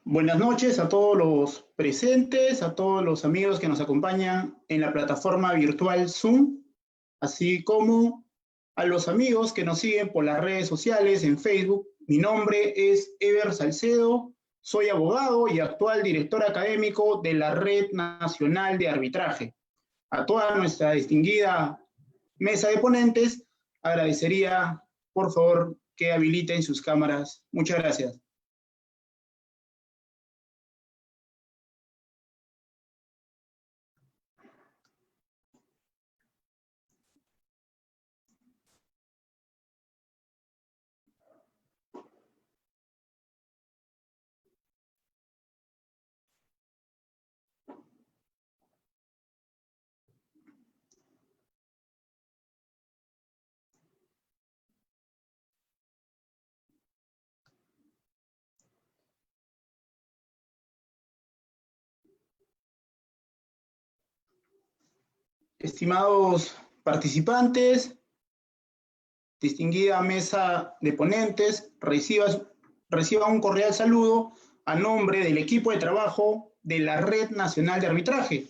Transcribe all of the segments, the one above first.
Buenas noches a todos los presentes, a todos los amigos que nos acompañan en la plataforma virtual Zoom, así como a los amigos que nos siguen por las redes sociales en Facebook. Mi nombre es Ever Salcedo, soy abogado y actual director académico de la Red Nacional de Arbitraje. A toda nuestra distinguida mesa de ponentes, agradecería, por favor, que habiliten sus cámaras. Muchas gracias. Estimados participantes, distinguida mesa de ponentes, reciba un cordial saludo a nombre del equipo de trabajo de la Red Nacional de Arbitraje.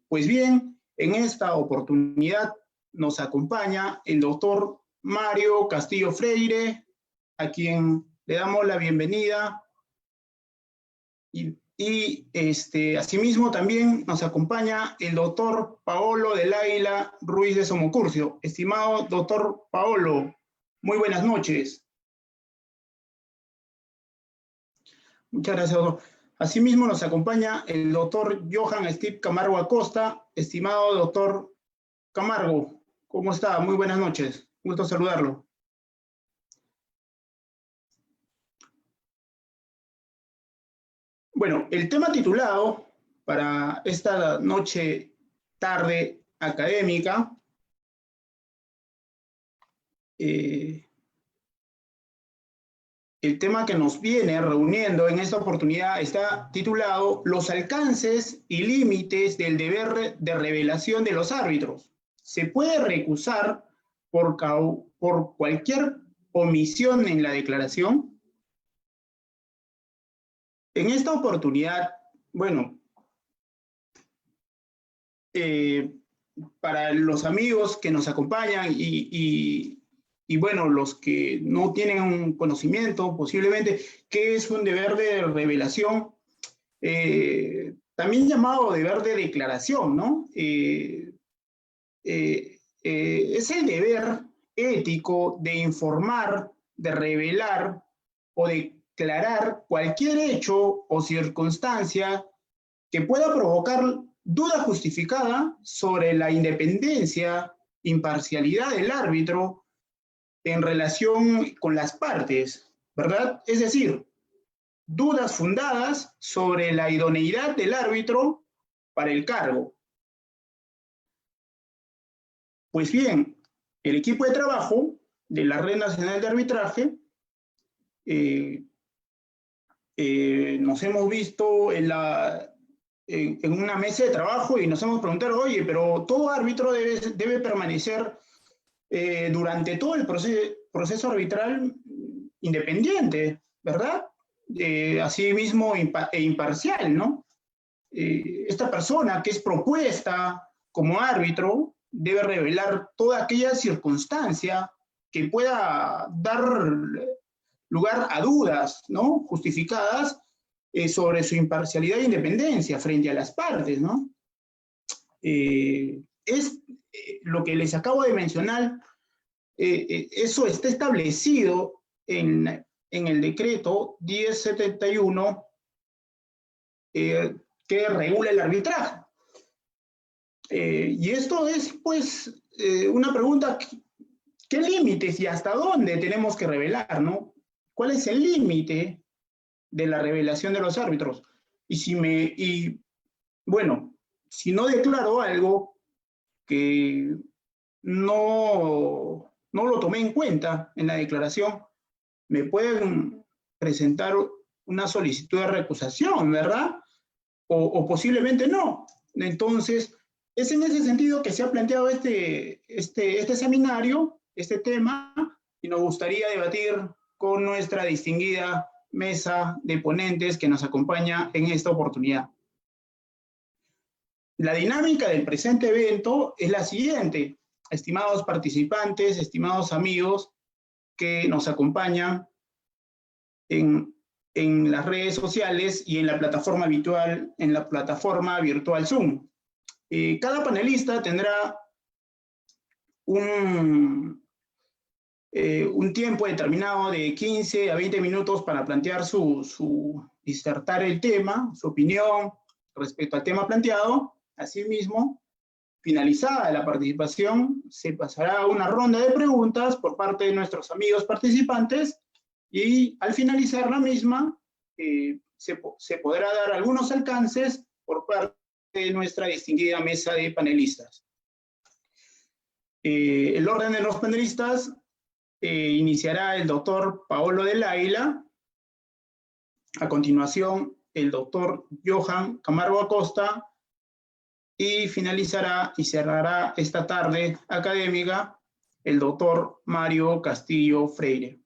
Pues bien, en esta oportunidad nos acompaña el doctor Mario Castillo Freire, a quien le damos la bienvenida. Asimismo también nos acompaña el doctor Paolo del Águila Ruiz de Somocurcio. Estimado doctor Paolo, muy buenas noches. Muchas gracias, doctor. Asimismo nos acompaña el doctor Johan Steve Camargo Acosta. Estimado doctor Camargo, ¿cómo está? Muy buenas noches. Gusto saludarlo. Bueno, el tema titulado para esta noche, tarde académica, el tema que nos viene reuniendo en esta oportunidad está titulado Los alcances y límites del deber de revelación de los árbitros. ¿Se puede recusar por cualquier omisión en la declaración? En esta oportunidad, bueno, para los amigos que nos acompañan y bueno, los que no tienen un conocimiento posiblemente, ¿qué es un deber de revelación? También llamado deber de declaración, ¿no? Es el deber ético de informar, de revelar o declarar cualquier hecho o circunstancia que pueda provocar duda justificada sobre la independencia, imparcialidad del árbitro en relación con las partes, ¿verdad? Es decir, dudas fundadas sobre la idoneidad del árbitro para el cargo. Pues bien, el equipo de trabajo de la Red Nacional de Arbitraje nos hemos visto en una mesa de trabajo y nos hemos preguntado, oye, pero todo árbitro debe permanecer durante todo el proceso arbitral independiente, ¿verdad? Asimismo imparcial, ¿no? Esta persona que es propuesta como árbitro debe revelar toda aquella circunstancia que pueda dar lugar a dudas, ¿no? Justificadas sobre su imparcialidad e independencia frente a las partes, ¿no? Lo que les acabo de mencionar, eso está establecido en el decreto 1071 que regula el arbitraje. Y esto es, pues, una pregunta, ¿qué límites y hasta dónde tenemos que revelar, no? ¿Cuál es el límite de la revelación de los árbitros? Bueno, si no declaro algo que no lo tomé en cuenta en la declaración, me pueden presentar una solicitud de recusación, ¿verdad? O posiblemente no. Entonces, es en ese sentido que se ha planteado este seminario, este tema, y nos gustaría debatir con nuestra distinguida mesa de ponentes que nos acompaña en esta oportunidad. La dinámica del presente evento es la siguiente. Estimados participantes, estimados amigos que nos acompañan en las redes sociales y en la plataforma virtual Zoom. Cada panelista tendrá un tiempo determinado de 15 a 20 minutos para plantear disertar el tema, su opinión respecto al tema planteado. Asimismo, finalizada la participación, se pasará a una ronda de preguntas por parte de nuestros amigos participantes y al finalizar la misma, se podrá dar algunos alcances por parte de nuestra distinguida mesa de panelistas. El orden de los panelistas iniciará el doctor Paolo del Águila, a continuación el doctor Johan Camargo Acosta, y finalizará y cerrará esta tarde académica el doctor Mario Castillo Freire.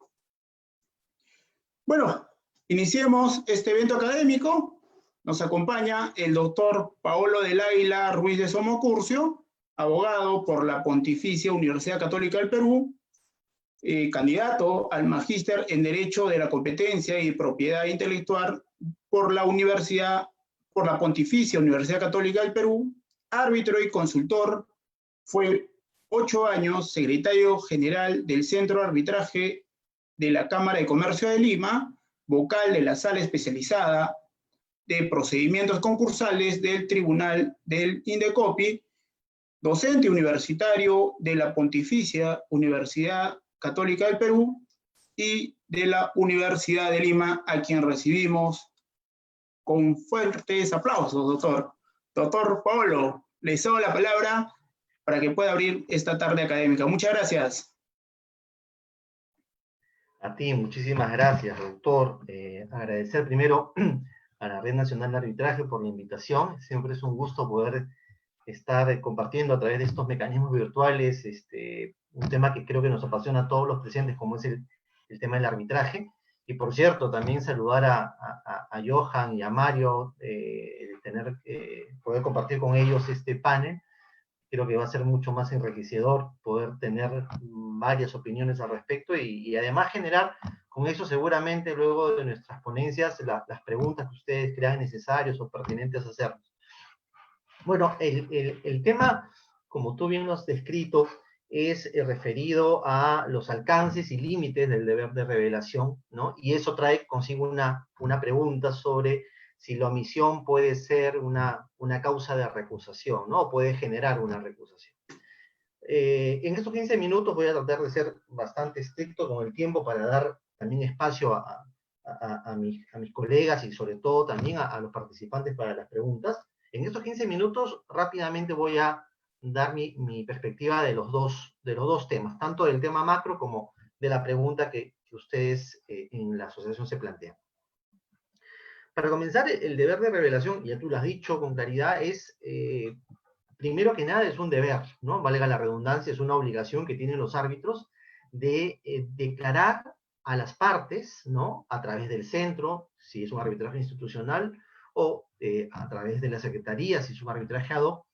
Bueno, iniciemos este evento académico. Nos acompaña el doctor Paolo del Águila Ruiz de Somocurcio, abogado por la Pontificia Universidad Católica del Perú, candidato al Magíster en Derecho de la Competencia y Propiedad Intelectual por la Pontificia Universidad Católica del Perú, árbitro y consultor, fue 8 años secretario general del Centro de Arbitraje de la Cámara de Comercio de Lima, vocal de la Sala Especializada de Procedimientos Concursales del Tribunal del Indecopi, docente universitario de la Pontificia Universidad Católica del Perú y de la Universidad de Lima, a quien recibimos con fuertes aplausos, doctor. Doctor Paolo, le cedo la palabra para que pueda abrir esta tarde académica. Muchas gracias. A ti, muchísimas gracias, doctor. Agradecer primero a la Red Nacional de Arbitraje por la invitación. Siempre es un gusto poder estar compartiendo a través de estos mecanismos virtuales un tema que creo que nos apasiona a todos los presentes, como es el tema del arbitraje. Y por cierto, también saludar a Johan y a Mario, poder compartir con ellos este panel. Creo que va a ser mucho más enriquecedor poder tener varias opiniones al respecto y además generar con eso seguramente luego de nuestras ponencias las preguntas que ustedes crean necesarias o pertinentes hacernos. Bueno, el tema, como tú bien lo has descrito, es referido a los alcances y límites del deber de revelación, ¿no? Y eso trae consigo una pregunta sobre si la omisión puede ser una causa de recusación, ¿no? O puede generar una recusación. En estos 15 minutos voy a tratar de ser bastante estricto con el tiempo para dar también espacio a mis colegas y sobre todo también a los participantes para las preguntas. En estos 15 minutos rápidamente voy a dar mi perspectiva de los dos temas, tanto del tema macro como de la pregunta que ustedes en la asociación se plantean. Para comenzar, el deber de revelación, ya tú lo has dicho con claridad, es, primero que nada, es un deber, ¿no? Valga la redundancia, es una obligación que tienen los árbitros de declarar a las partes, ¿no? A través del centro, si es un arbitraje institucional, o a través de la secretaría, si es un arbitraje ad hoc,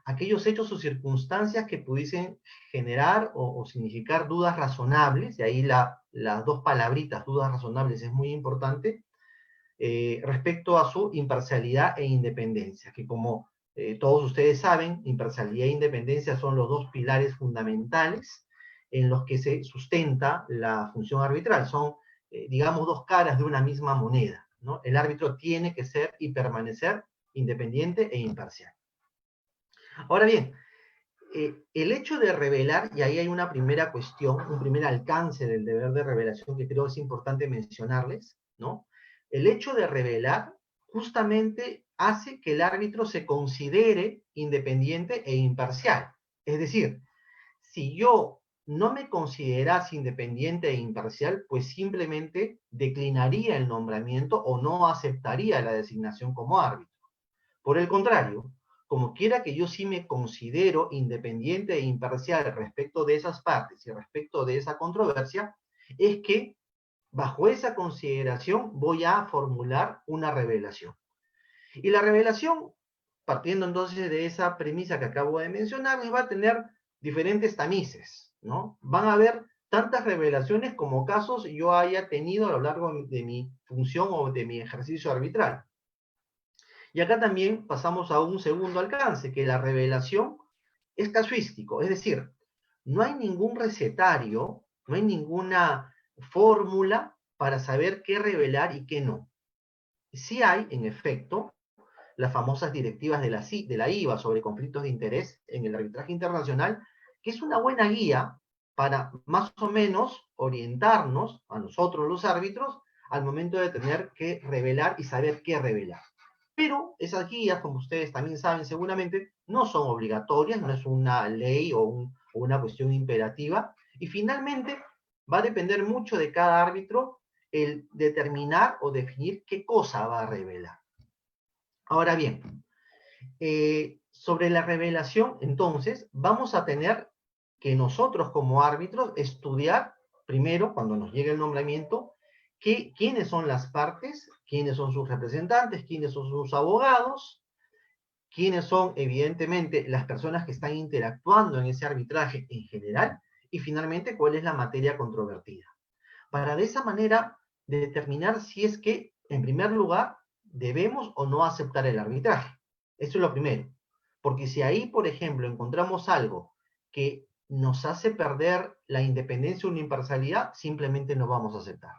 aquellos hechos o circunstancias que pudiesen generar o significar dudas razonables, y ahí las dos palabritas, dudas razonables, es muy importante, respecto a su imparcialidad e independencia, que como todos ustedes saben, imparcialidad e independencia son los dos pilares fundamentales en los que se sustenta la función arbitral. Son, digamos, dos caras de una misma moneda, ¿no? El árbitro tiene que ser y permanecer independiente e imparcial. Ahora bien, el hecho de revelar, y ahí hay una primera cuestión, un primer alcance del deber de revelación que creo es importante mencionarles, ¿no? El hecho de revelar justamente hace que el árbitro se considere independiente e imparcial. Es decir, si yo no me considerase independiente e imparcial, pues simplemente declinaría el nombramiento o no aceptaría la designación como árbitro. Por el contrario, como quiera que yo sí me considero independiente e imparcial respecto de esas partes y respecto de esa controversia, es que Bajo esa consideración voy a formular una revelación. Y la revelación, partiendo entonces de esa premisa que acabo de mencionar, va a tener diferentes tamices, ¿no? Van a haber tantas revelaciones como casos yo haya tenido a lo largo de mi función o de mi ejercicio arbitral. Y acá también pasamos a un segundo alcance, que la revelación es casuístico, es decir, no hay ningún recetario, no hay ninguna fórmula para saber qué revelar y qué no. Sí hay, en efecto, las famosas directivas de la IVA sobre conflictos de interés en el arbitraje internacional, que es una buena guía para más o menos orientarnos a nosotros los árbitros al momento de tener que revelar y saber qué revelar. Pero esas guías, como ustedes también saben seguramente, no son obligatorias, no es una ley o una cuestión imperativa, y finalmente va a depender mucho de cada árbitro el determinar o definir qué cosa va a revelar. Ahora bien, sobre la revelación, entonces, vamos a tener que nosotros como árbitros estudiar primero, cuando nos llegue el nombramiento, quiénes son las partes, quiénes son sus representantes, quiénes son sus abogados, quiénes son, evidentemente, las personas que están interactuando en ese arbitraje en general, y finalmente, cuál es la materia controvertida. Para de esa manera determinar si es que, en primer lugar, debemos o no aceptar el arbitraje. Eso es lo primero. Porque si ahí, por ejemplo, encontramos algo que nos hace perder la independencia o la imparcialidad, simplemente no vamos a aceptar.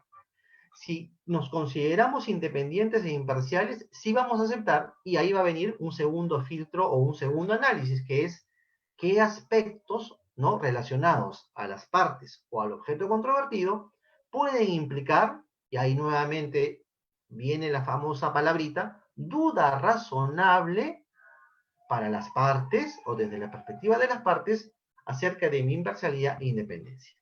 Si nos consideramos independientes e imparciales, sí vamos a aceptar, y ahí va a venir un segundo filtro o un segundo análisis, que es qué aspectos, ¿no?, relacionados a las partes o al objeto controvertido pueden implicar, y ahí nuevamente viene la famosa palabrita, duda razonable para las partes o desde la perspectiva de las partes acerca de mi imparcialidad e independencia.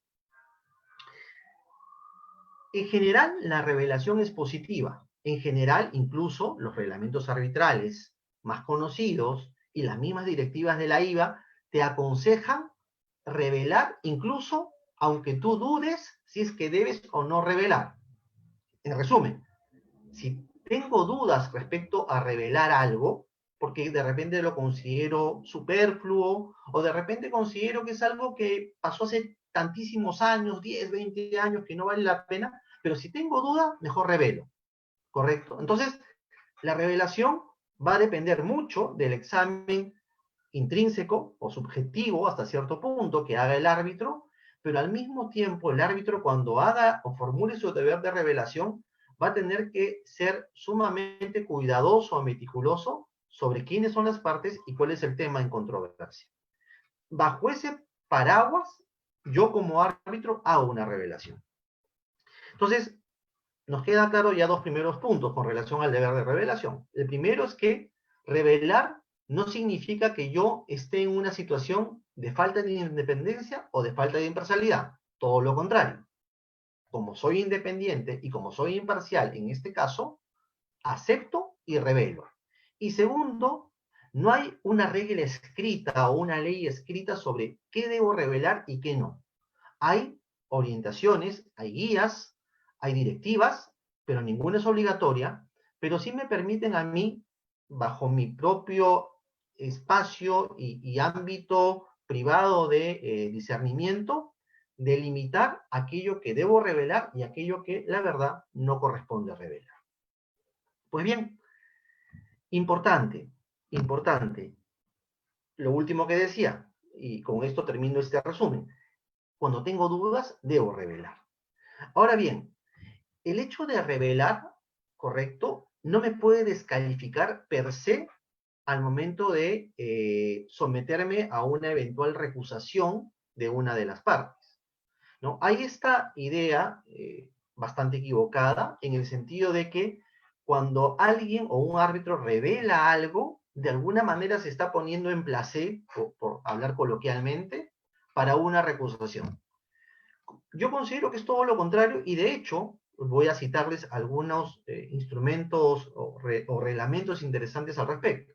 En general, la revelación es positiva. En general, incluso los reglamentos arbitrales más conocidos y las mismas directivas de la IVA te aconsejan revelar incluso aunque tú dudes si es que debes o no revelar. En resumen, si tengo dudas respecto a revelar algo, porque de repente lo considero superfluo o de repente considero que es algo que pasó hace tantísimos años, 10, 20 años, que no vale la pena, pero si tengo duda, mejor revelo, ¿correcto? Entonces, la revelación va a depender mucho del examen intrínseco o subjetivo hasta cierto punto que haga el árbitro, pero al mismo tiempo el árbitro cuando haga o formule su deber de revelación va a tener que ser sumamente cuidadoso o meticuloso sobre quiénes son las partes y cuál es el tema en controversia. Bajo ese paraguas, yo como árbitro hago una revelación. Entonces, nos queda claro ya dos primeros puntos con relación al deber de revelación. El primero es que revelar no significa que yo esté en una situación de falta de independencia o de falta de imparcialidad. Todo lo contrario. Como soy independiente y como soy imparcial en este caso, acepto y revelo. Y segundo, no hay una regla escrita o una ley escrita sobre qué debo revelar y qué no. Hay orientaciones, hay guías, hay directivas, pero ninguna es obligatoria, pero sí me permiten a mí, bajo mi propio espacio y ámbito privado de discernimiento, delimitar aquello que debo revelar y aquello que, la verdad, no corresponde revelar. Pues bien, importante, importante, lo último que decía, y con esto termino este resumen, cuando tengo dudas, debo revelar. Ahora bien, el hecho de revelar, correcto, no me puede descalificar per se al momento de someterme a una eventual recusación de una de las partes, ¿no? Hay esta idea bastante equivocada en el sentido de que cuando alguien o un árbitro revela algo, de alguna manera se está poniendo en placé, por hablar coloquialmente, para una recusación. Yo considero que es todo lo contrario y de hecho voy a citarles algunos instrumentos o reglamentos interesantes al respecto.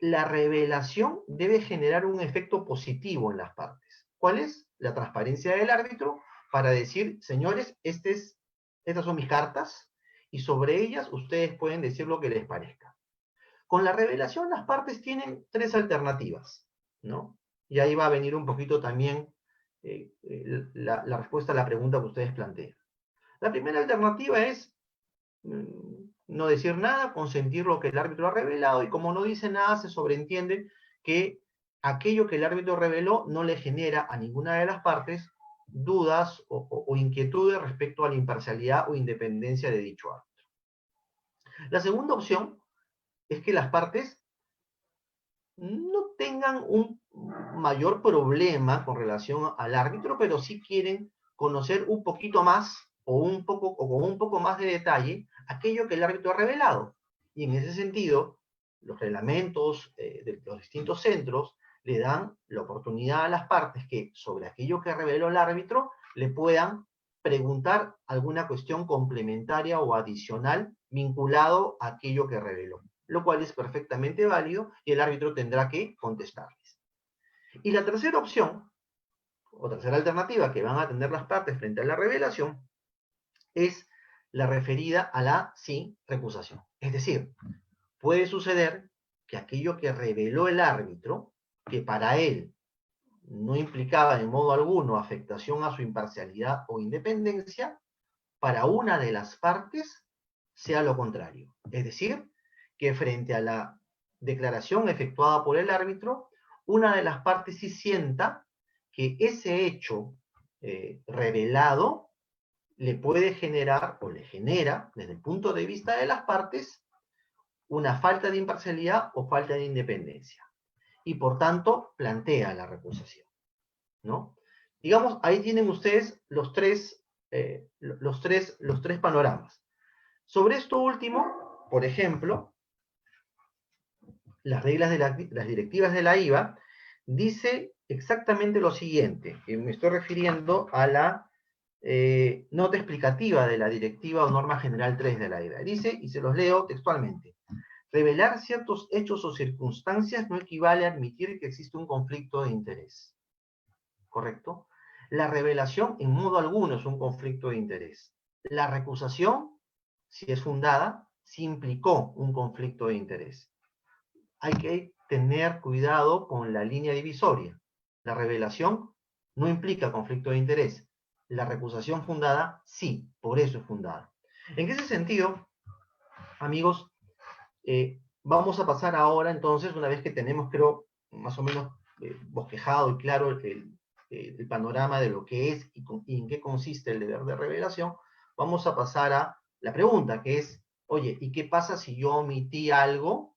La revelación debe generar un efecto positivo en las partes. ¿Cuál es? La transparencia del árbitro, para decir, señores, estas son mis cartas, y sobre ellas ustedes pueden decir lo que les parezca. Con la revelación las partes tienen tres alternativas, ¿no? Y ahí va a venir un poquito también la respuesta a la pregunta que ustedes plantean. La primera alternativa es no decir nada, consentir lo que el árbitro ha revelado, y como no dice nada, se sobreentiende que aquello que el árbitro reveló no le genera a ninguna de las partes dudas o inquietudes respecto a la imparcialidad o independencia de dicho árbitro. La segunda opción es que las partes no tengan un mayor problema con relación al árbitro, pero sí quieren conocer un poquito más o con un poco más de detalle aquello que el árbitro ha revelado. Y en ese sentido, los reglamentos de los distintos centros le dan la oportunidad a las partes que sobre aquello que reveló el árbitro le puedan preguntar alguna cuestión complementaria o adicional vinculado a aquello que reveló, lo cual es perfectamente válido y el árbitro tendrá que contestarles. Y la tercera opción, o tercera alternativa que van a tener las partes frente a la revelación, es la referida a la sin recusación. Es decir, puede suceder que aquello que reveló el árbitro, que para él no implicaba en modo alguno afectación a su imparcialidad o independencia, para una de las partes sea lo contrario. Es decir, que frente a la declaración efectuada por el árbitro, una de las partes sí sienta que ese hecho revelado le puede generar o le genera, desde el punto de vista de las partes, una falta de imparcialidad o falta de independencia. Y por tanto, plantea la recusación, ¿no? Digamos, ahí tienen ustedes los tres panoramas. Sobre esto último, por ejemplo, las reglas de las directivas de la IVA dice exactamente lo siguiente, y me estoy refiriendo a la nota explicativa de la directiva o norma general 3 de la IVA. Dice, y se los leo textualmente: revelar ciertos hechos o circunstancias no equivale a admitir que existe un conflicto de interés. ¿Correcto? La revelación en modo alguno es un conflicto de interés. La recusación, si es fundada, sí implicó un conflicto de interés. Hay que tener cuidado con la línea divisoria. La revelación no implica conflicto de interés. La recusación fundada, sí, por eso es fundada. En ese sentido, amigos, vamos a pasar ahora entonces, una vez que tenemos, creo, más o menos bosquejado y claro el panorama de lo que es y en qué consiste el deber de revelación, vamos a pasar a la pregunta, que es, oye, ¿y qué pasa si yo omití algo,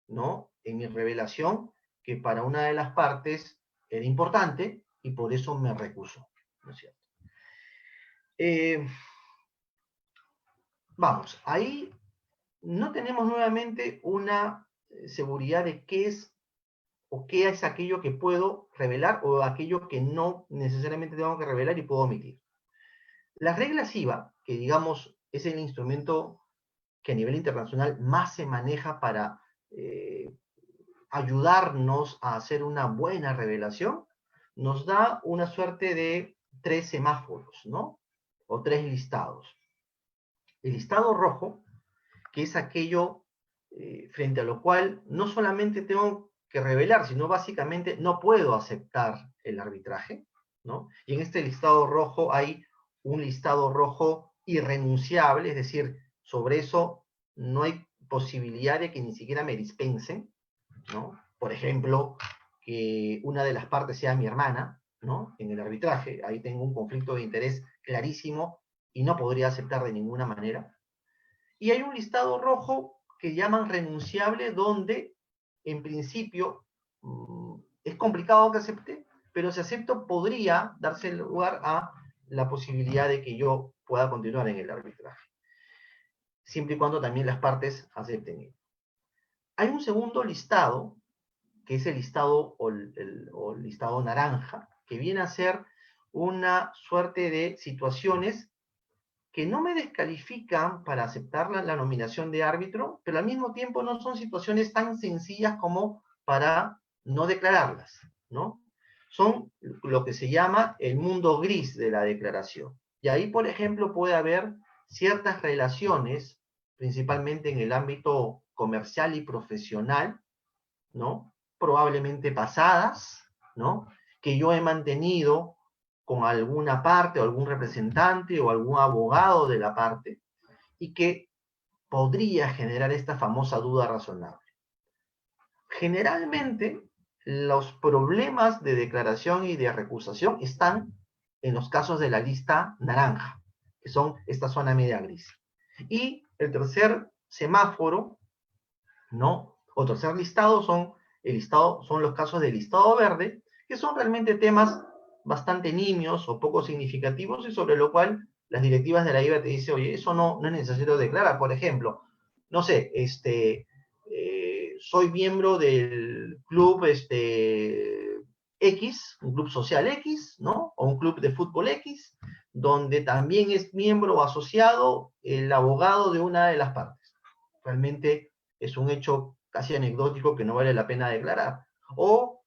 ¿no?, en mi revelación que para una de las partes era importante y por eso me recuso, ¿no es cierto? Vamos, ahí no tenemos nuevamente una seguridad de qué es o qué es aquello que puedo revelar o aquello que no necesariamente tengo que revelar y puedo omitir. Las reglas IVA, que digamos es el instrumento que a nivel internacional más se maneja para ayudarnos a hacer una buena revelación, nos da una suerte de 3 semáforos, ¿no? O 3 listados. El listado rojo, que es aquello frente a lo cual no solamente tengo que revelar, sino básicamente no puedo aceptar el arbitraje, ¿no? Y en este listado rojo hay un listado rojo irrenunciable, es decir, sobre eso no hay posibilidad de que ni siquiera me dispensen, ¿no? Por ejemplo, que una de las partes sea mi hermana, ¿no? En el arbitraje, ahí tengo un conflicto de interés clarísimo y no podría aceptar de ninguna manera. Y hay un listado rojo que llaman renunciable, donde en principio es complicado que acepte, pero si acepto podría darse lugar a la posibilidad de que yo pueda continuar en el arbitraje, siempre y cuando también las partes acepten. Hay un segundo listado, que es el listado o el listado naranja, que viene a ser una suerte de situaciones que no me descalifican para aceptar la nominación de árbitro, pero al mismo tiempo no son situaciones tan sencillas como para no declararlas, ¿no? son lo que se llama el mundo gris de la declaración. Y ahí, por ejemplo, puede haber ciertas relaciones, principalmente en el ámbito comercial y profesional, ¿no? Probablemente pasadas, ¿no? Que yo he mantenido con alguna parte o algún representante o algún abogado de la parte y que podría generar esta famosa duda razonable. Generalmente, los problemas de declaración y de recusación están en los casos de la lista naranja, que son esta zona media gris. Y el tercer semáforo, ¿no? O tercer listado son los casos del listado verde, que son realmente temas bastante nimios o poco significativos y sobre lo cual las directivas de la IVA te dicen, oye, eso no es necesario declarar. Por ejemplo, no sé, soy miembro del club X, un club social X, ¿no? O un club de fútbol X, donde también es miembro o asociado el abogado de una de las partes. Realmente es un hecho casi anecdótico que no vale la pena declarar. O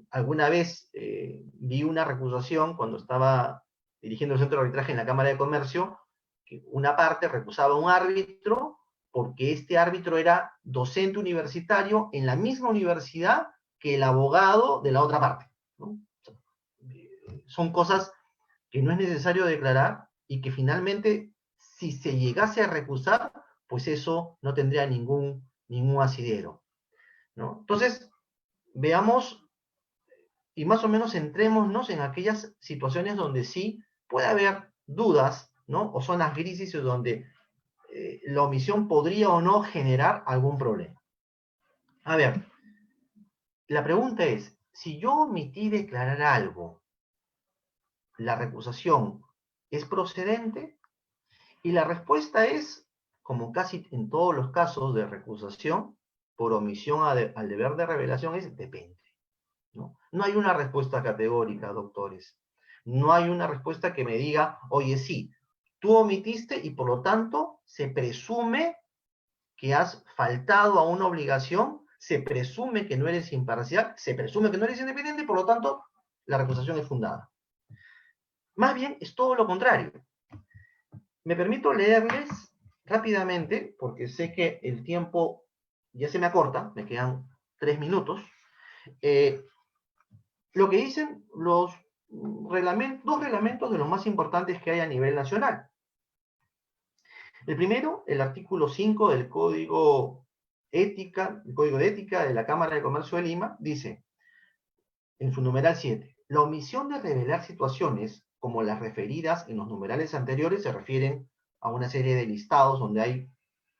alguna vez vi una recusación cuando estaba dirigiendo el centro de arbitraje en la Cámara de Comercio, que una parte recusaba a un árbitro porque este árbitro era docente universitario en la misma universidad que el abogado de la otra parte, ¿no? Son cosas que no es necesario declarar y que finalmente, si se llegase a recusar, pues eso no tendría ningún asidero, ¿no? Entonces, veamos y más o menos centrémonos en aquellas situaciones donde sí puede haber dudas, ¿no? O zonas grises donde la omisión podría o no generar algún problema. A ver, la pregunta es, si yo omití declarar algo, ¿la recusación es procedente? Y la respuesta es, como casi en todos los casos de recusación, por omisión al deber de revelación, es depende, ¿no? No hay una respuesta categórica, doctores. No hay una respuesta que me diga, oye, sí, tú omitiste y por lo tanto se presume que has faltado a una obligación, se presume que no eres imparcial, se presume que no eres independiente y por lo tanto la recusación es fundada. Más bien es todo lo contrario. Me permito leerles rápidamente, porque sé que el tiempo ya se me acorta, me quedan 3 minutos, lo que dicen los dos reglamentos de los más importantes que hay a nivel nacional. El primero, el artículo 5 del Código de Ética de la Cámara de Comercio de Lima, dice, en su numeral 7, la omisión de revelar situaciones como las referidas en los numerales anteriores se refieren a una serie de listados donde hay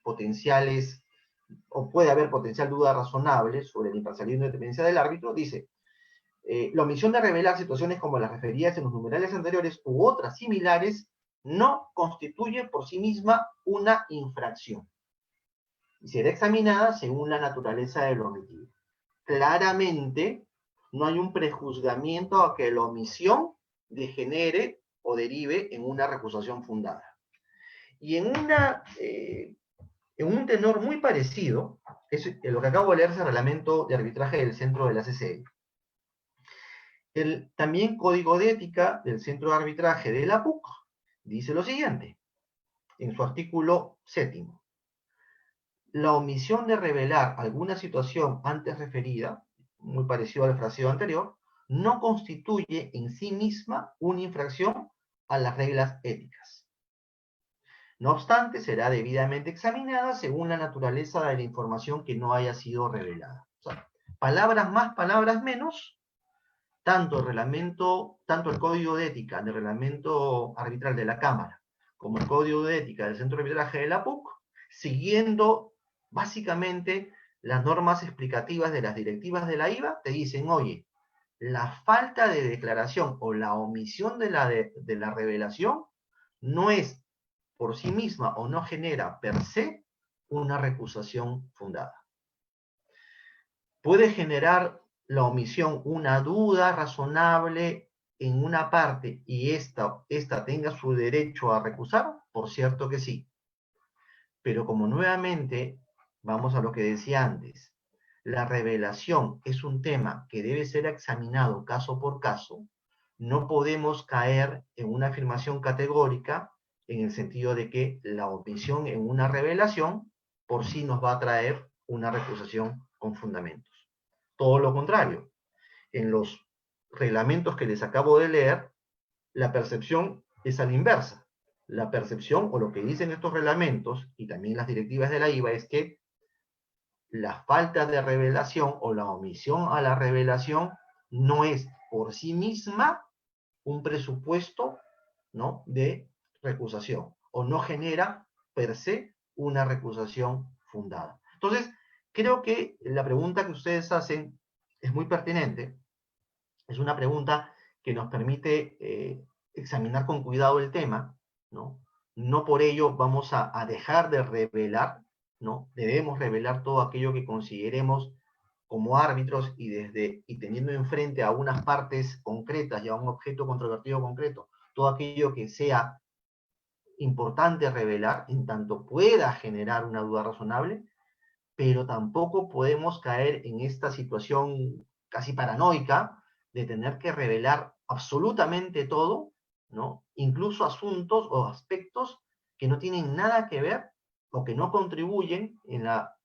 potenciales, o puede haber potencial duda razonable sobre la imparcialidad y independencia del árbitro, dice, la omisión de revelar situaciones como las referidas en los numerales anteriores u otras similares no constituye por sí misma una infracción y será examinada según la naturaleza del omitido. Claramente, no hay un prejuzgamiento a que la omisión degenere o derive en una recusación fundada. Y en un tenor muy parecido, es lo que acabo de leer es el reglamento de arbitraje del centro de la CCE. El también Código de Ética del Centro de Arbitraje de la PUC dice lo siguiente, en su artículo 7. La omisión de revelar alguna situación antes referida, muy parecido al fraseo anterior, no constituye en sí misma una infracción a las reglas éticas. No obstante, será debidamente examinada según la naturaleza de la información que no haya sido revelada. O sea, palabras más, palabras menos, tanto el Código de Ética del Reglamento Arbitral de la Cámara, como el Código de Ética del Centro de Arbitraje de la PUC, siguiendo básicamente las normas explicativas de las directivas de la IVA, te dicen, oye, la falta de declaración o la omisión de la revelación no es por sí misma o no genera per se una recusación fundada. Puede generar la omisión una duda razonable en una parte y esta tenga su derecho a recusar, por cierto que sí. Pero como nuevamente, vamos a lo que decía antes, la revelación es un tema que debe ser examinado caso por caso, no podemos caer en una afirmación categórica en el sentido de que la omisión en una revelación por sí nos va a traer una recusación con fundamentos. Todo lo contrario, en los reglamentos que les acabo de leer, la percepción es a la inversa. La percepción, o lo que dicen estos reglamentos, y también las directivas de la IVA, es que la falta de revelación o la omisión a la revelación no es por sí misma un presupuesto, ¿no?, de recusación, o no genera per se una recusación fundada. Entonces, creo que la pregunta que ustedes hacen es muy pertinente, es una pregunta que nos permite examinar con cuidado el tema, ¿no? No por ello vamos a dejar de revelar, ¿no? Debemos revelar todo aquello que consideremos como árbitros y teniendo enfrente a unas partes concretas y a un objeto controvertido concreto, todo aquello que sea importante revelar, en tanto pueda generar una duda razonable, pero tampoco podemos caer en esta situación casi paranoica de tener que revelar absolutamente todo, ¿no? Incluso asuntos o aspectos que no tienen nada que ver o que no contribuyen en la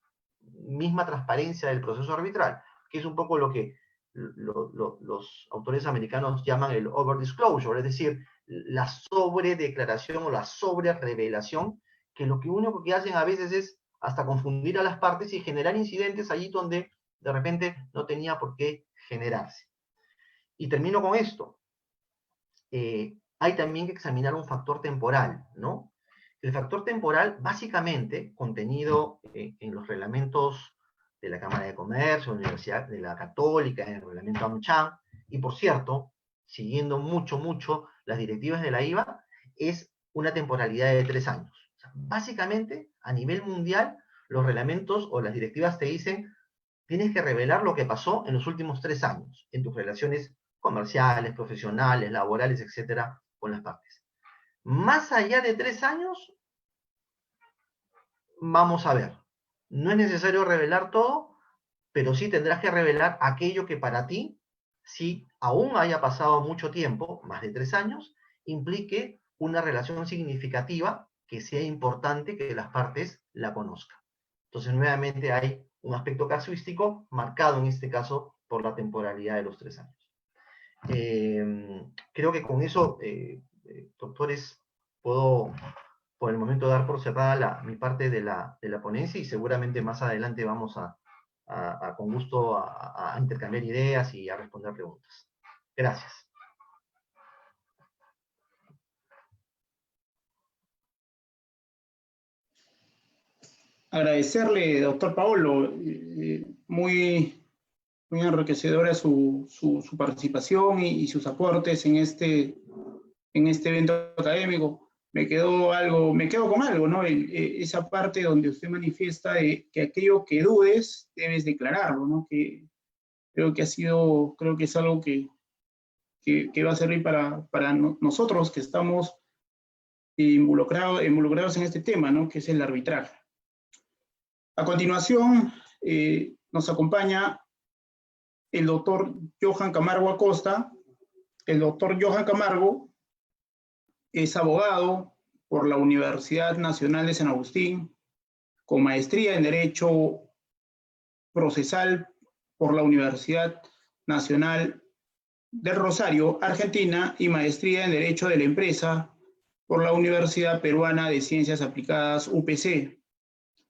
misma transparencia del proceso arbitral, que es un poco lo que los autores americanos llaman el over-disclosure, es decir, la sobredeclaración o la sobre-revelación, que lo que único que hacen a veces es hasta confundir a las partes y generar incidentes allí donde de repente no tenía por qué generarse. Y termino con esto. Hay también que examinar un factor temporal, ¿no? El factor temporal, básicamente, contenido en los reglamentos de la Cámara de Comercio, Universidad de la Católica, en el reglamento AmCham, y por cierto, siguiendo mucho las directivas de la IVA, es una temporalidad de 3 años. O sea, básicamente, a nivel mundial, los reglamentos o las directivas te dicen, tienes que revelar lo que pasó en los últimos 3 años, en tus relaciones comerciales, profesionales, laborales, etcétera, con las partes. Más allá de 3 años, vamos a ver. No es necesario revelar todo, pero sí tendrás que revelar aquello que para ti, si aún haya pasado mucho tiempo, más de 3 años, implique una relación significativa que sea importante que las partes la conozcan. Entonces, nuevamente hay un aspecto casuístico marcado en este caso por la temporalidad de los 3 años. Creo que con eso, doctores, puedo por el momento dar por cerrada mi parte de la ponencia y seguramente más adelante vamos con gusto a intercambiar ideas y a responder preguntas. Gracias. Agradecerle, doctor Paolo, muy enriquecedora su participación y sus aportes en este evento académico. Me quedo con algo, ¿no? Esa parte donde usted manifiesta que aquello que dudes debes declararlo, ¿no? Creo que es algo que va a servir para nosotros que estamos involucrados en este tema, ¿no? Que es el arbitraje. A continuación, nos acompaña el doctor Johan Camargo Acosta. El doctor Johan Camargo es abogado por la Universidad Nacional de San Agustín, con maestría en Derecho Procesal por la Universidad Nacional del Rosario, Argentina, y maestría en Derecho de la Empresa por la Universidad Peruana de Ciencias Aplicadas, UPC,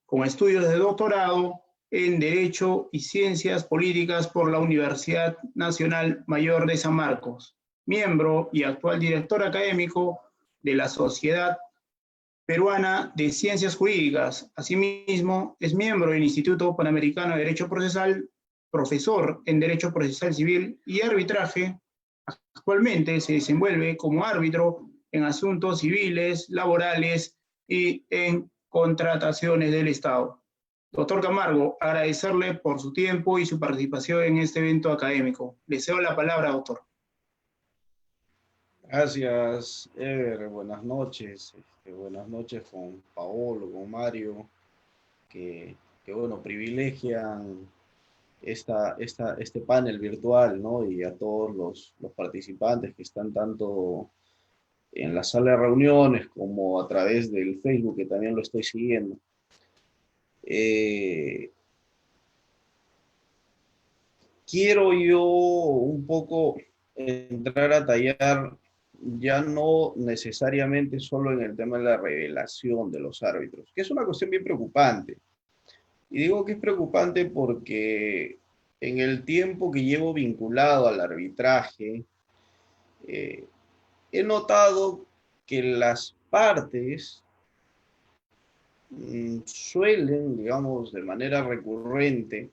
con estudios de doctorado en Derecho y Ciencias Políticas por la Universidad Nacional Mayor de San Marcos, miembro y actual director académico de la Sociedad Peruana de Ciencias Jurídicas. Asimismo, es miembro del Instituto Panamericano de Derecho Procesal, profesor en Derecho Procesal Civil y Arbitraje. Actualmente se desenvuelve como árbitro en asuntos civiles, laborales y en contrataciones del Estado. Doctor Camargo, agradecerle por su tiempo y su participación en este evento académico. Le cedo la palabra, doctor. Gracias, Ever. Buenas noches. Buenas noches con Paolo, con Mario, que bueno, privilegian este panel virtual, ¿no? Y a todos los participantes que están tanto en la sala de reuniones como a través del Facebook, que también lo estoy siguiendo. Quiero yo un poco entrar a tallar ya no necesariamente solo en el tema de la revelación de los árbitros, que es una cuestión bien preocupante. Y digo que es preocupante porque en el tiempo que llevo vinculado al arbitraje, eh, he notado que las partes suelen, digamos, de manera recurrente,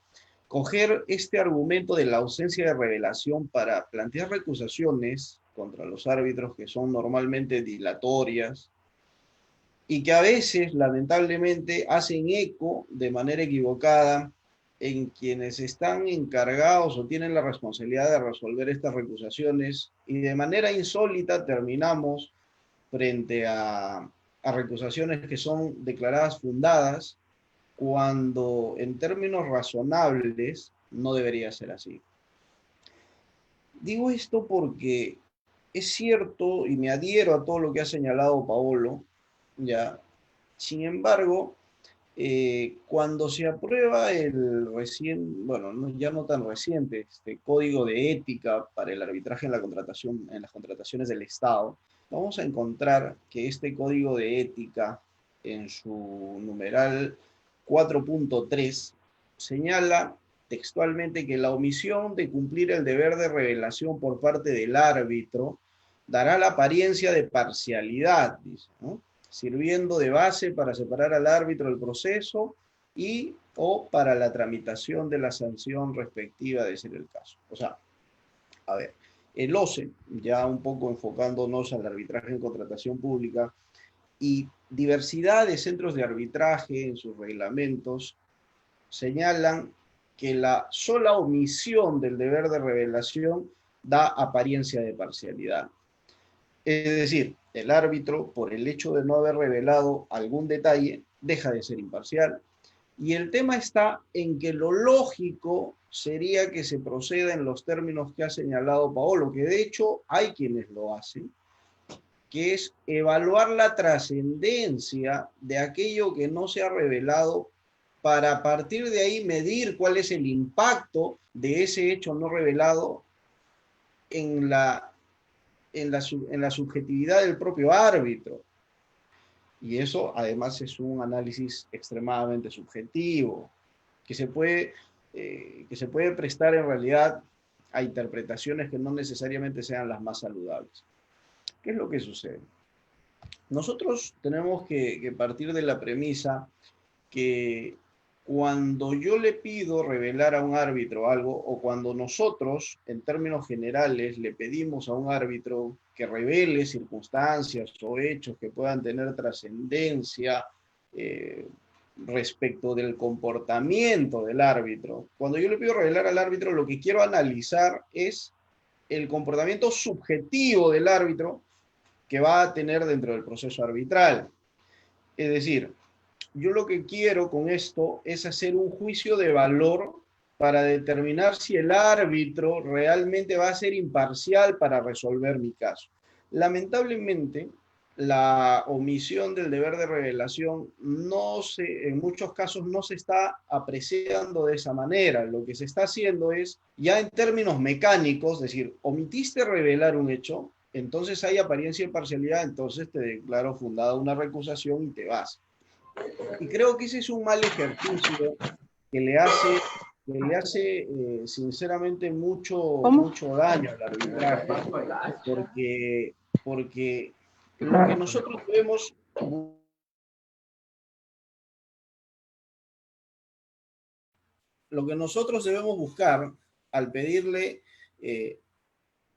coger este argumento de la ausencia de revelación para plantear recusaciones contra los árbitros que son normalmente dilatorias y que a veces, lamentablemente, hacen eco de manera equivocada en quienes están encargados o tienen la responsabilidad de resolver estas recusaciones, y de manera insólita terminamos frente a recusaciones que son declaradas fundadas, cuando en términos razonables no debería ser así. Digo esto porque es cierto y me adhiero a todo lo que ha señalado Paolo, ya. Sin embargo, cuando se aprueba el bueno, ya no tan reciente, este código de ética para el arbitraje en la contratación, en las contrataciones del Estado, vamos a encontrar que este código de ética, en su numeral 4.3, señala textualmente que la omisión de cumplir el deber de revelación por parte del árbitro dará la apariencia de parcialidad, dice, ¿no? Sirviendo de base para separar al árbitro del proceso y o para la tramitación de la sanción respectiva de ser el caso. O sea, a ver, el OCE, ya un poco enfocándonos al arbitraje en contratación pública, y diversidad de centros de arbitraje en sus reglamentos señalan que la sola omisión del deber de revelación da apariencia de parcialidad. Es decir, el árbitro, por el hecho de no haber revelado algún detalle, deja de ser imparcial. Y el tema está en que lo lógico sería que se proceda en los términos que ha señalado Paolo, que de hecho hay quienes lo hacen, que es evaluar la trascendencia de aquello que no se ha revelado, para a partir de ahí medir cuál es el impacto de ese hecho no revelado en la subjetividad del propio árbitro. Y eso además es un análisis extremadamente subjetivo, que se puede prestar en realidad a interpretaciones que no necesariamente sean las más saludables. ¿Qué es lo que sucede? Nosotros tenemos que partir de la premisa que cuando yo le pido revelar a un árbitro algo, o cuando nosotros, en términos generales, le pedimos a un árbitro que revele circunstancias o hechos que puedan tener trascendencia respecto del comportamiento del árbitro, cuando yo le pido revelar al árbitro, lo que quiero analizar es el comportamiento subjetivo del árbitro que va a tener dentro del proceso arbitral. Es decir, yo lo que quiero con esto es hacer un juicio de valor para determinar si el árbitro realmente va a ser imparcial para resolver mi caso. Lamentablemente, la omisión del deber de revelación en muchos casos no se está apreciando de esa manera. Lo que se está haciendo es, ya en términos mecánicos, es decir, omitiste revelar un hecho, entonces hay apariencia de parcialidad, entonces te declaro fundada una recusación y te vas. Y creo que ese es un mal ejercicio que le hace sinceramente mucho daño al arbitraje, porque lo que nosotros debemos, buscar al pedirle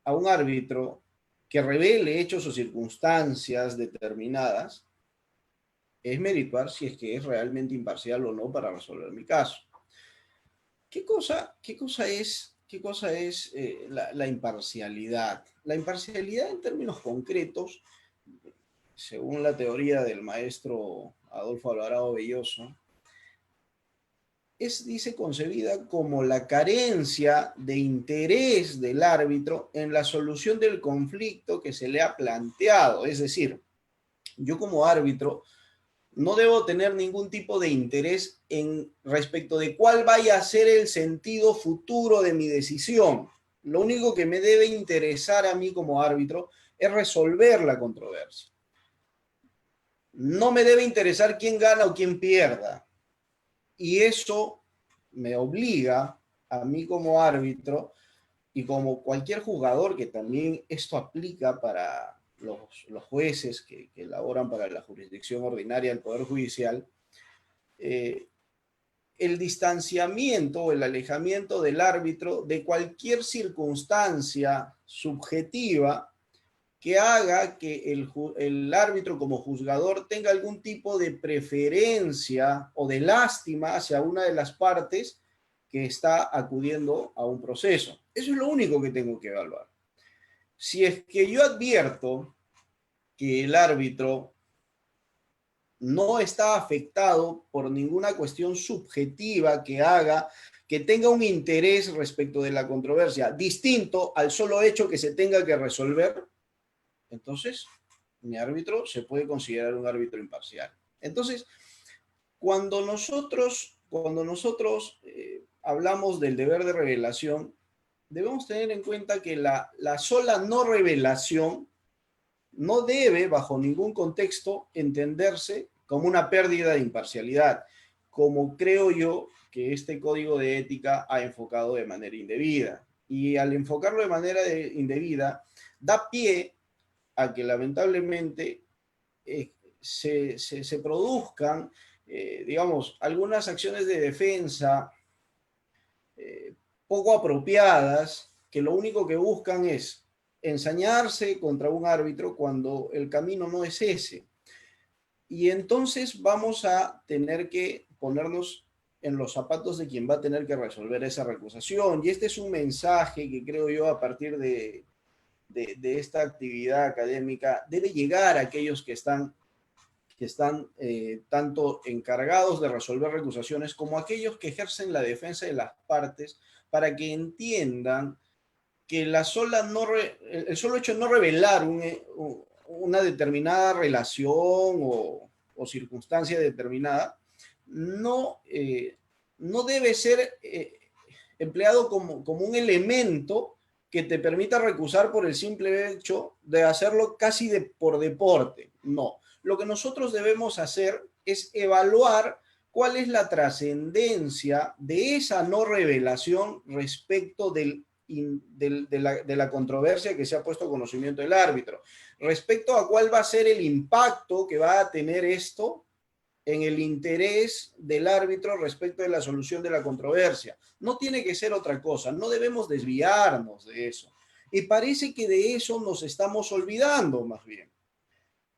a un árbitro que revele hechos o circunstancias determinadas es merituar si es que es realmente imparcial o no para resolver mi caso. ¿Qué cosa es la imparcialidad? La imparcialidad en términos concretos, según la teoría del maestro Adolfo Alvarado Belloso, dice, concebida como la carencia de interés del árbitro en la solución del conflicto que se le ha planteado. Es decir, yo como árbitro no debo tener ningún tipo de interés en respecto de cuál vaya a ser el sentido futuro de mi decisión. Lo único que me debe interesar a mí como árbitro es resolver la controversia. No me debe interesar quién gana o quién pierda. Y eso me obliga a mí como árbitro y como cualquier jugador, que también esto aplica para los jueces que elaboran para la jurisdicción ordinaria del Poder Judicial, eh, el distanciamiento o el alejamiento del árbitro de cualquier circunstancia subjetiva que haga que el árbitro como juzgador tenga algún tipo de preferencia o de lástima hacia una de las partes que está acudiendo a un proceso. Eso es lo único que tengo que evaluar. Si es que yo advierto que el árbitro no está afectado por ninguna cuestión subjetiva que haga que tenga un interés respecto de la controversia distinto al solo hecho que se tenga que resolver, entonces mi árbitro se puede considerar un árbitro imparcial. Entonces, cuando nosotros hablamos del deber de revelación, debemos tener en cuenta que la sola no revelación no debe, bajo ningún contexto, entenderse como una pérdida de imparcialidad, como creo yo que este código de ética ha enfocado de manera indebida. Y al enfocarlo de manera indebida, da pie a que lamentablemente se produzcan, digamos, algunas acciones de defensa poco apropiadas, que lo único que buscan es ensañarse contra un árbitro cuando el camino no es ese. Y entonces vamos a tener que ponernos en los zapatos de quien va a tener que resolver esa recusación. Y este es un mensaje que creo yo a partir de esta actividad académica debe llegar a aquellos que están tanto encargados de resolver recusaciones como aquellos que ejercen la defensa de las partes, para que entiendan que el solo hecho de no revelar una determinada relación o circunstancia determinada no debe ser empleado como un elemento que te permita recusar por el simple hecho de hacerlo casi por deporte. No. Lo que nosotros debemos hacer es evaluar cuál es la trascendencia de esa no revelación respecto de la controversia que se ha puesto a conocimiento del árbitro, respecto a cuál va a ser el impacto que va a tener esto en el interés del árbitro respecto de la solución de la controversia. No tiene que ser otra cosa, no debemos desviarnos de eso. Y parece que de eso nos estamos olvidando más bien,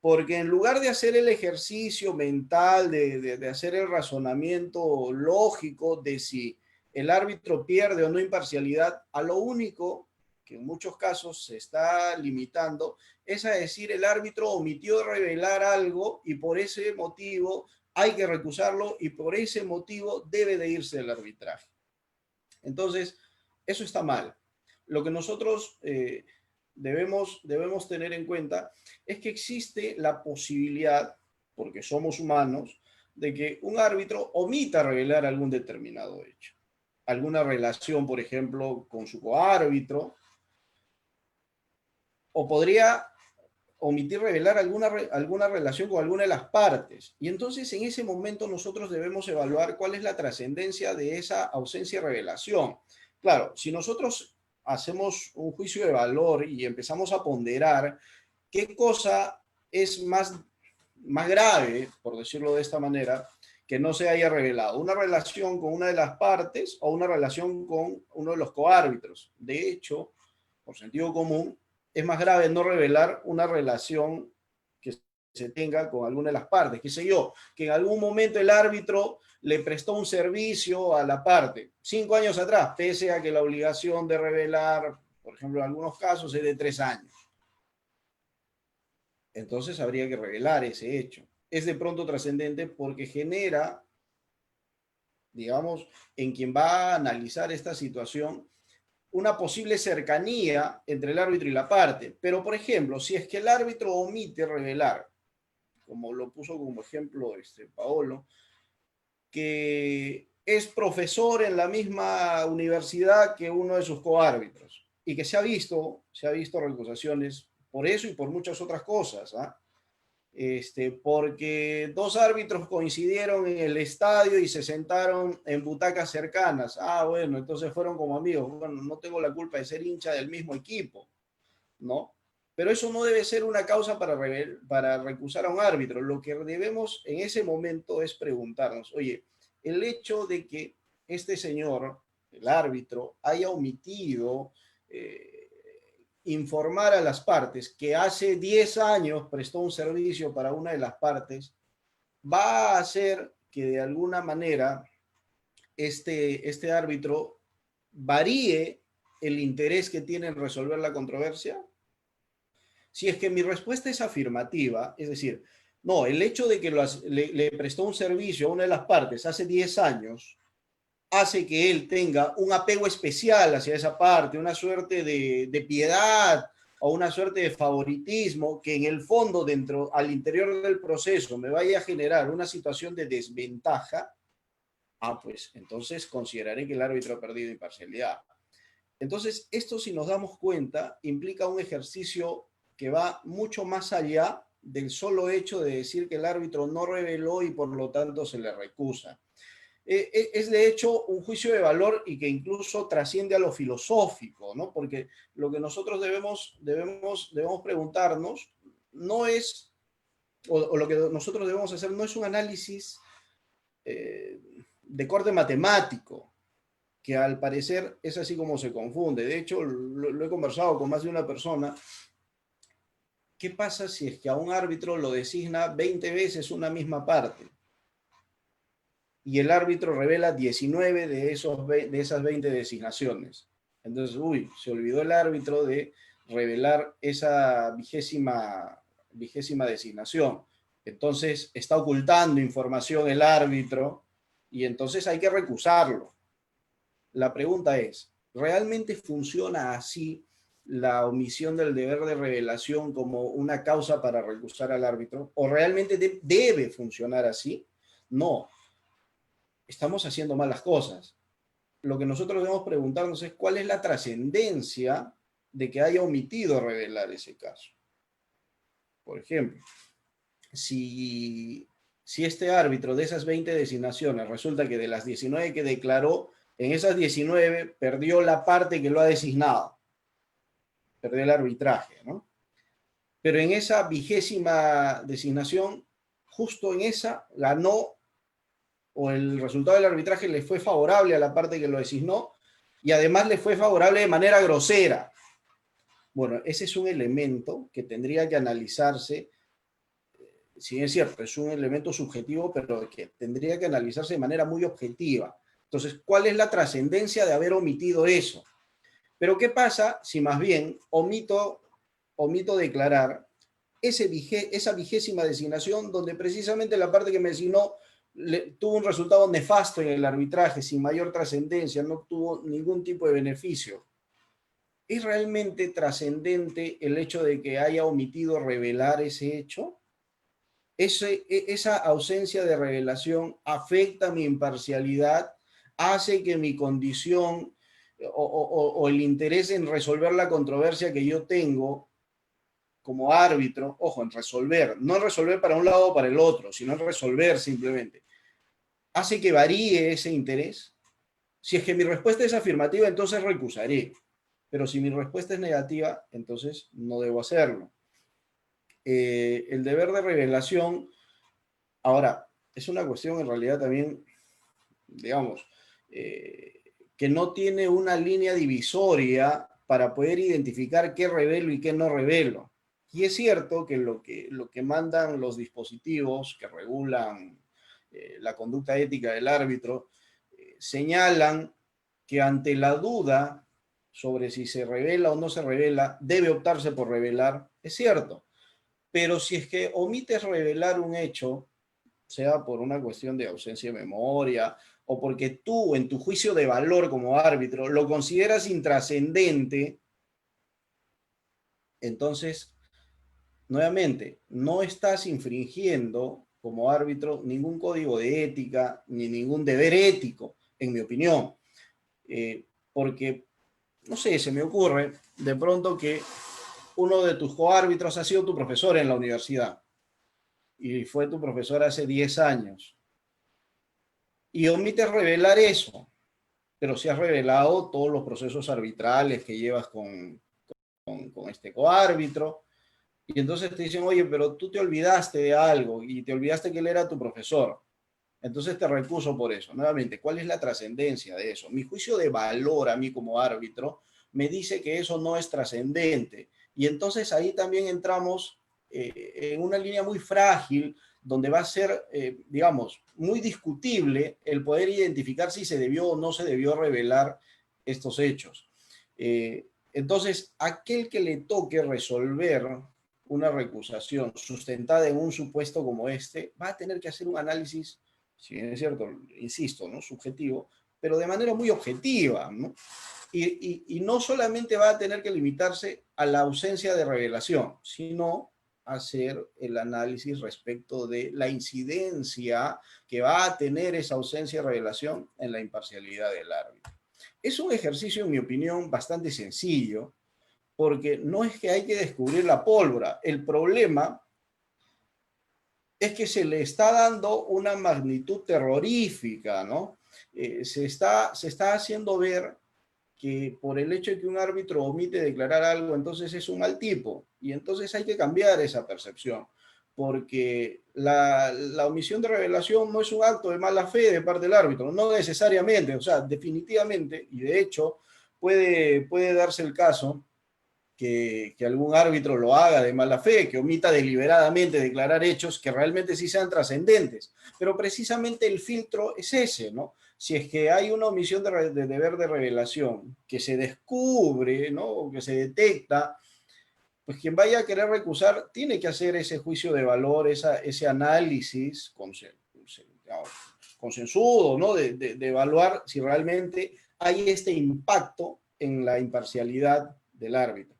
porque en lugar de hacer el ejercicio mental, de hacer el razonamiento lógico de si el árbitro pierde o no imparcialidad, a lo único que en muchos casos se está limitando es a decir el árbitro omitió revelar algo y por ese motivo hay que recusarlo y por ese motivo debe de irse del arbitraje. Entonces, eso está mal. Lo que nosotros debemos tener en cuenta es que existe la posibilidad, porque somos humanos, de que un árbitro omita revelar algún determinado hecho. Alguna relación, por ejemplo, con su coárbitro, o podría omitir revelar alguna relación con alguna de las partes. Y entonces en ese momento nosotros debemos evaluar cuál es la trascendencia de esa ausencia de revelación. Claro, si nosotros hacemos un juicio de valor y empezamos a ponderar qué cosa es más grave, por decirlo de esta manera, que no se haya revelado, una relación con una de las partes o una relación con uno de los coárbitros. De hecho, por sentido común, es más grave no revelar una relación que se tenga con alguna de las partes. Qué sé yo, que en algún momento el árbitro le prestó un servicio a la parte, 5 años atrás, pese a que la obligación de revelar, por ejemplo, en algunos casos es de 3 años. Entonces habría que revelar ese hecho. Es de pronto trascendente porque genera digamos, en quien va a analizar esta situación, una posible cercanía entre el árbitro y la parte. Pero, por ejemplo, si es que el árbitro omite revelar, como lo puso como ejemplo Paolo, que es profesor en la misma universidad que uno de sus coárbitros y que se ha visto recusaciones por eso y por muchas otras cosas, ¿ah? Porque dos árbitros coincidieron en el estadio y se sentaron en butacas cercanas. Ah, bueno, entonces fueron como amigos. Bueno, no tengo la culpa de ser hincha del mismo equipo, ¿no? Pero eso no debe ser una causa para recusar a un árbitro. Lo que debemos en ese momento es preguntarnos, oye, el hecho de que este señor, el árbitro, haya omitido informar a las partes que hace 10 años prestó un servicio para una de las partes, va a hacer que de alguna manera este árbitro varíe el interés que tiene en resolver la controversia. Si es que mi respuesta es afirmativa, es decir, no, el hecho de que le prestó un servicio a una de las partes hace 10 años hace que él tenga un apego especial hacia esa parte, una suerte de piedad o una suerte de favoritismo que en el fondo, al interior del proceso, me vaya a generar una situación de desventaja, pues entonces consideraré que el árbitro ha perdido imparcialidad. Entonces, esto, si nos damos cuenta, implica un ejercicio que va mucho más allá del solo hecho de decir que el árbitro no reveló y por lo tanto se le recusa. Es de hecho un juicio de valor y que incluso trasciende a lo filosófico, ¿no? Porque lo que nosotros debemos preguntarnos no es, o lo que nosotros debemos hacer no es un análisis de corte matemático, que al parecer es así como se confunde. De hecho, lo he conversado con más de una persona. ¿Qué pasa si es que a un árbitro lo designa 20 veces una misma parte? Y el árbitro revela 19 de esas 20 designaciones. Entonces, se olvidó el árbitro de revelar esa vigésima designación. Entonces, está ocultando información el árbitro y entonces hay que recusarlo. La pregunta es, ¿realmente funciona así la omisión del deber de revelación como una causa para recusar al árbitro? ¿O realmente debe funcionar así? No. Estamos haciendo mal las cosas. Lo que nosotros debemos preguntarnos es cuál es la trascendencia de que haya omitido revelar ese caso. Por ejemplo, si este árbitro de esas 20 designaciones resulta que de las 19 que declaró, en esas 19 perdió la parte que lo ha designado, perdió el arbitraje, ¿no? Pero en esa vigésima designación, justo en esa, ganó, o el resultado del arbitraje le fue favorable a la parte que lo designó, y además le fue favorable de manera grosera. Bueno, ese es un elemento que tendría que analizarse, si es cierto, es un elemento subjetivo, pero que tendría que analizarse de manera muy objetiva. Entonces, ¿cuál es la trascendencia de haber omitido eso? Pero ¿qué pasa si más bien omito declarar esa vigésima designación donde precisamente la parte que me designó tuvo un resultado nefasto en el arbitraje, sin mayor trascendencia, no tuvo ningún tipo de beneficio? ¿Es realmente trascendente el hecho de que haya omitido revelar ese hecho? Esa ausencia de revelación afecta mi imparcialidad, hace que mi condición o el interés en resolver la controversia que yo tengo como árbitro, ojo, en resolver, no en resolver para un lado o para el otro, sino en resolver simplemente, hace que varíe ese interés. Si es que mi respuesta es afirmativa, entonces recusaré. Pero si mi respuesta es negativa, entonces no debo hacerlo. El deber de revelación, ahora, es una cuestión en realidad también, digamos, que no tiene una línea divisoria para poder identificar qué revelo y qué no revelo. Y es cierto que lo que mandan los dispositivos que regulan la conducta ética del árbitro señalan que ante la duda sobre si se revela o no se revela, debe optarse por revelar. Es cierto. Pero si es que omites revelar un hecho, sea por una cuestión de ausencia de memoria o porque tú en tu juicio de valor como árbitro lo consideras intrascendente, entonces, nuevamente, no estás infringiendo como árbitro ningún código de ética ni ningún deber ético, en mi opinión. Porque, no sé, se me ocurre de pronto que uno de tus coárbitros ha sido tu profesor en la universidad y fue tu profesor hace 10 años y omites revelar eso, pero sí has revelado todos los procesos arbitrales que llevas con este coárbitro. Y entonces te dicen, oye, pero tú te olvidaste de algo y te olvidaste que él era tu profesor. Entonces te recuso por eso. Nuevamente, ¿cuál es la trascendencia de eso? Mi juicio de valor a mí como árbitro me dice que eso no es trascendente. Y entonces ahí también entramos en una línea muy frágil donde va a ser, digamos, muy discutible el poder identificar si se debió o no se debió revelar estos hechos. Entonces, aquel que le toque resolver una recusación sustentada en un supuesto como este, va a tener que hacer un análisis, si bien es cierto, insisto, ¿no? Subjetivo, pero de manera muy objetiva, ¿no? Y no solamente va a tener que limitarse a la ausencia de revelación, sino hacer el análisis respecto de la incidencia que va a tener esa ausencia de revelación en la imparcialidad del árbitro. Es un ejercicio, en mi opinión, bastante sencillo, porque no es que hay que descubrir la pólvora. El problema es que se le está dando una magnitud terrorífica, ¿no? Se está haciendo ver que por el hecho de que un árbitro omite declarar algo, entonces es un mal tipo. Y entonces hay que cambiar esa percepción, porque la omisión de revelación no es un acto de mala fe de parte del árbitro, no necesariamente, o sea, definitivamente, y de hecho puede darse el caso que algún árbitro lo haga de mala fe, que omita deliberadamente declarar hechos que realmente sí sean trascendentes. Pero precisamente el filtro es ese, ¿no? Si es que hay una omisión de deber de revelación que se descubre, ¿no? O que se detecta, pues quien vaya a querer recusar tiene que hacer ese juicio de valor, ese análisis consensuado, ¿no? De evaluar si realmente hay este impacto en la imparcialidad del árbitro.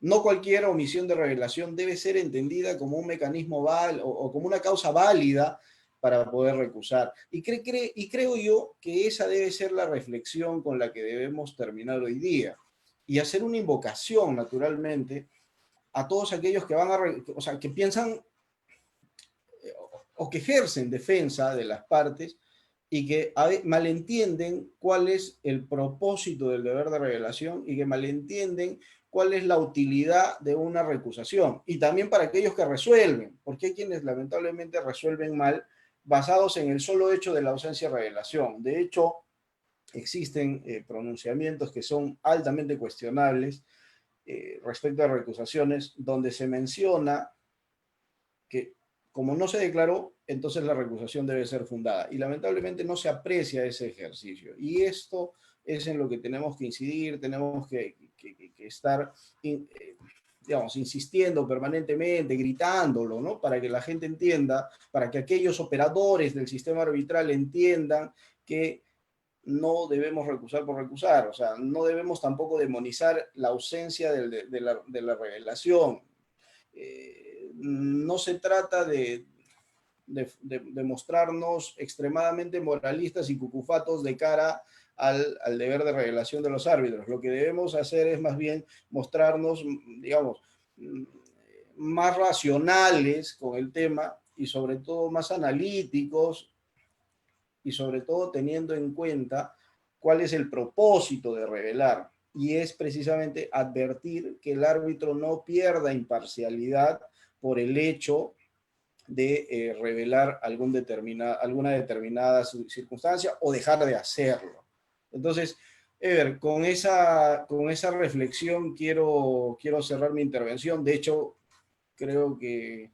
No cualquier omisión de revelación debe ser entendida como un mecanismo o como una causa válida para poder recusar. Y creo yo que esa debe ser la reflexión con la que debemos terminar hoy día. Y hacer una invocación, naturalmente, a todos aquellos que van o sea, que piensan o que ejercen defensa de las partes y que malentienden cuál es el propósito del deber de revelación y que malentienden cuál es la utilidad de una recusación. Y también para aquellos que resuelven, porque hay quienes lamentablemente resuelven mal basados en el solo hecho de la ausencia de revelación. De hecho, existen pronunciamientos que son altamente cuestionables respecto a recusaciones, donde se menciona que como no se declaró, entonces la recusación debe ser fundada. Y lamentablemente no se aprecia ese ejercicio. Y esto es en lo que tenemos que incidir, tenemos que estar, digamos, insistiendo permanentemente, gritándolo, ¿no? Para que la gente entienda, para que aquellos operadores del sistema arbitral entiendan que no debemos recusar por recusar, o sea, no debemos tampoco demonizar la ausencia de la revelación. No se trata de mostrarnos extremadamente moralistas y cucufatos de cara al deber de revelación de los árbitros. Lo que debemos hacer es más bien mostrarnos, digamos, más racionales con el tema y sobre todo más analíticos y sobre todo teniendo en cuenta cuál es el propósito de revelar. Y es precisamente advertir que el árbitro no pierda imparcialidad por el hecho de revelar alguna determinada circunstancia o dejar de hacerlo. Entonces, Ever, con esa reflexión quiero cerrar mi intervención. De hecho, creo que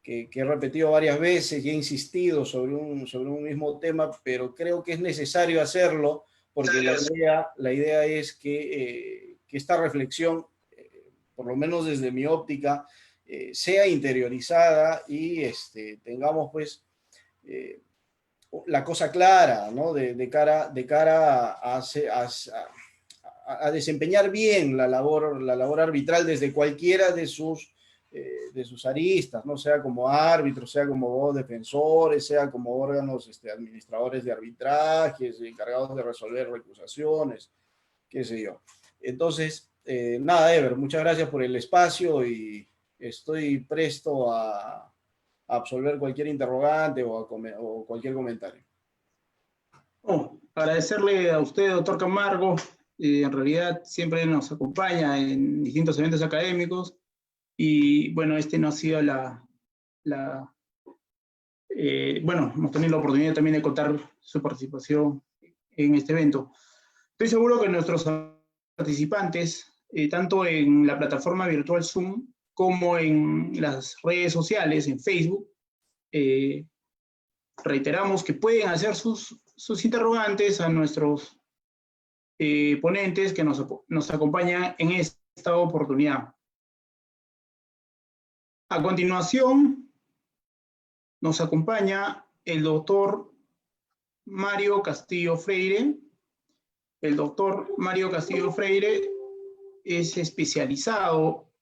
he repetido varias veces y he insistido sobre un mismo tema, pero creo que es necesario hacerlo porque la idea es que esta reflexión, por lo menos desde mi óptica, sea interiorizada y tengamos pues la cosa clara, ¿no? De cara a desempeñar bien la labor arbitral desde cualquiera de sus aristas, ¿no? Sea como árbitros, sea como defensores, sea como órganos administradores de arbitrajes, encargados de resolver recusaciones, qué sé yo. Entonces, nada, Ever, muchas gracias por el espacio y estoy presto a absolver cualquier interrogante o cualquier comentario. Oh, agradecerle a usted, doctor Camargo. En realidad siempre nos acompaña en distintos eventos académicos y bueno, no ha sido bueno, hemos tenido la oportunidad también de contar su participación en este evento. Estoy seguro que nuestros participantes, tanto en la plataforma virtual Zoom como en las redes sociales, en Facebook, reiteramos que pueden hacer sus interrogantes a nuestros ponentes que nos acompañan en esta oportunidad. A continuación, nos acompaña el doctor Mario Castillo Freire. El doctor Mario Castillo Freire es especializado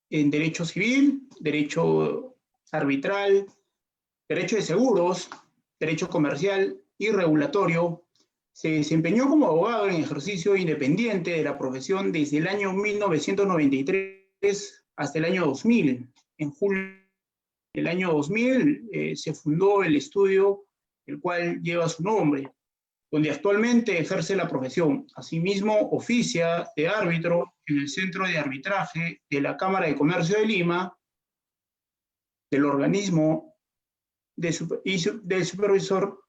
en Derecho Civil, Derecho Arbitral, Derecho de Seguros, Derecho Comercial y Regulatorio. Se desempeñó como abogado en ejercicio independiente de la profesión desde el año 1993 hasta el año 2000. En julio del año 2000 se fundó el estudio, el cual lleva su nombre, donde actualmente ejerce la profesión. Asimismo, oficia de árbitro en el Centro de Arbitraje de la Cámara de Comercio de Lima, del organismo del supervisor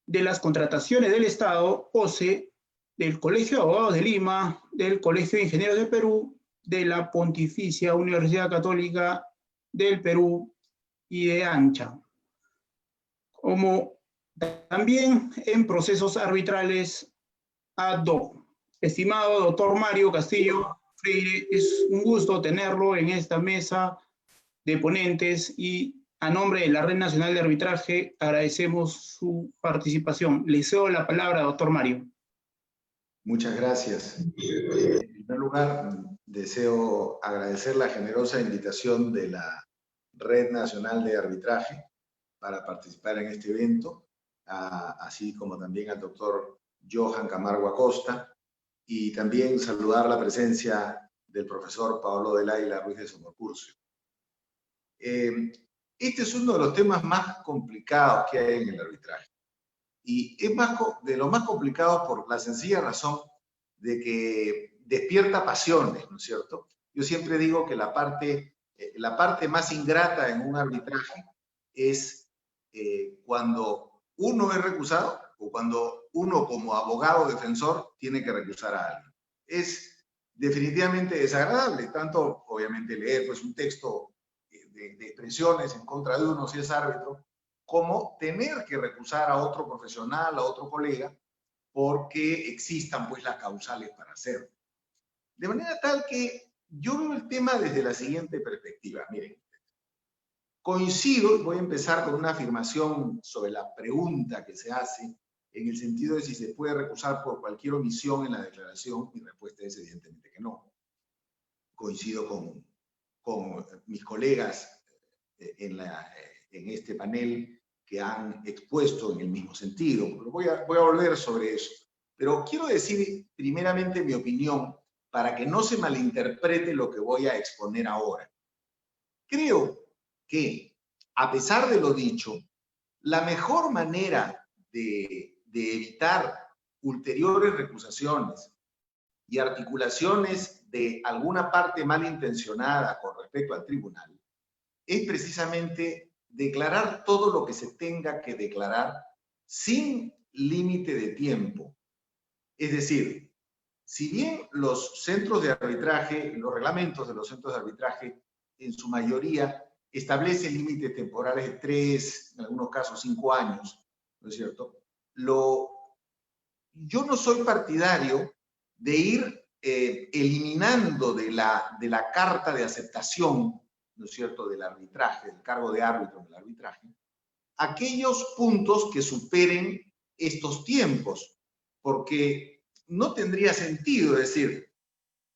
de las contrataciones del Estado, OCE, del Colegio de Abogados de Lima, del Colegio de Ingenieros de Perú, de la Pontificia Universidad Católica del Perú y de ANCHA, como también en procesos arbitrales ad hoc. Estimado doctor Mario Castillo Freire, es un gusto tenerlo en esta mesa de ponentes y a nombre de la Red Nacional de Arbitraje agradecemos su participación. Le cedo la palabra, doctor Mario. Muchas gracias. En primer lugar, deseo agradecer la generosa invitación de la Red Nacional de Arbitraje para participar en este evento, así como también al doctor Johan Camargo Acosta, y también saludar la presencia del profesor Pablo del Águila Ruiz de Somocurcio. Este es uno de los temas más complicados que hay en el arbitraje. Y es de los más complicados por la sencilla razón de que despierta pasiones, ¿no es cierto? Yo siempre digo que la parte más ingrata en un arbitraje es cuando uno es recusado o cuando uno como abogado defensor tiene que recusar a alguien. Es definitivamente desagradable, tanto obviamente leer pues, un texto de expresiones en contra de uno si es árbitro, como tener que recusar a otro profesional, a otro colega, porque existan pues las causales para hacerlo. De manera tal que yo veo el tema desde la siguiente perspectiva. Miren, coincido, voy a empezar con una afirmación sobre la pregunta que se hace, en el sentido de si se puede recusar por cualquier omisión en la declaración. Mi respuesta es evidentemente que no. Coincido con mis colegas en este panel que han expuesto en el mismo sentido. Voy a volver sobre eso. Pero quiero decir primeramente mi opinión para que no se malinterprete lo que voy a exponer ahora. Creo que, a pesar de lo dicho, la mejor manera de evitar ulteriores recusaciones y articulaciones de alguna parte malintencionada con respecto al tribunal es precisamente declarar todo lo que se tenga que declarar sin límite de tiempo. Es decir, si bien los centros de arbitraje, los reglamentos de los centros de arbitraje en su mayoría establecen límites temporales de 3, en algunos casos 5 años, ¿no es cierto? Yo no soy partidario de ir eliminando de la carta de aceptación, ¿no es cierto?, del arbitraje, del cargo de árbitro del arbitraje, aquellos puntos que superen estos tiempos, porque no tendría sentido. Es decir,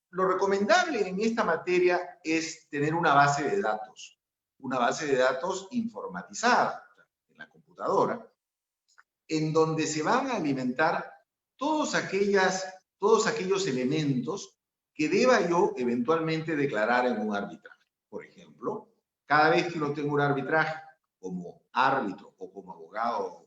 lo recomendable en esta materia es tener una base de datos informatizada en la computadora, en donde se van a alimentar todos aquellos elementos que deba yo eventualmente declarar en un arbitraje. Por ejemplo, cada vez que uno tenga un arbitraje como árbitro o como abogado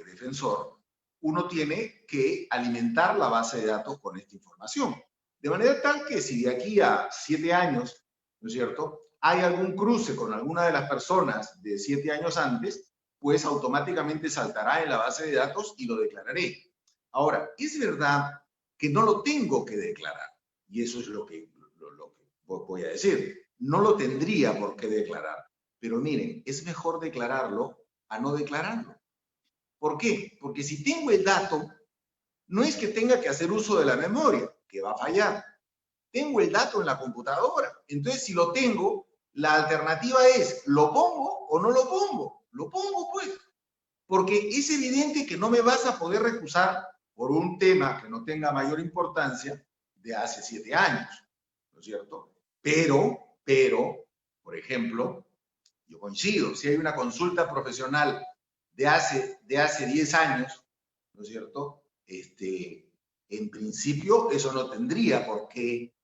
defensor, uno tiene que alimentar la base de datos con esta información. De manera tal que si de aquí a 7 años, ¿no es cierto?, hay algún cruce con alguna de las personas de 7 años antes, pues automáticamente saltará en la base de datos y lo declararé. Ahora, es verdad que no lo tengo que declarar, y eso es lo que voy a decir. No lo tendría por qué declarar, pero miren, es mejor declararlo a no declararlo. ¿Por qué? Porque si tengo el dato, no es que tenga que hacer uso de la memoria, que va a fallar. Tengo el dato en la computadora. Entonces, si lo tengo, la alternativa es, ¿lo pongo o no lo pongo? Lo pongo, pues. Porque es evidente que no me vas a poder recusar por un tema que no tenga mayor importancia de hace 7 años, ¿no es cierto? Pero, por ejemplo, yo coincido, si hay una consulta profesional de hace 10 años, ¿no es cierto?, en principio eso no tendría por qué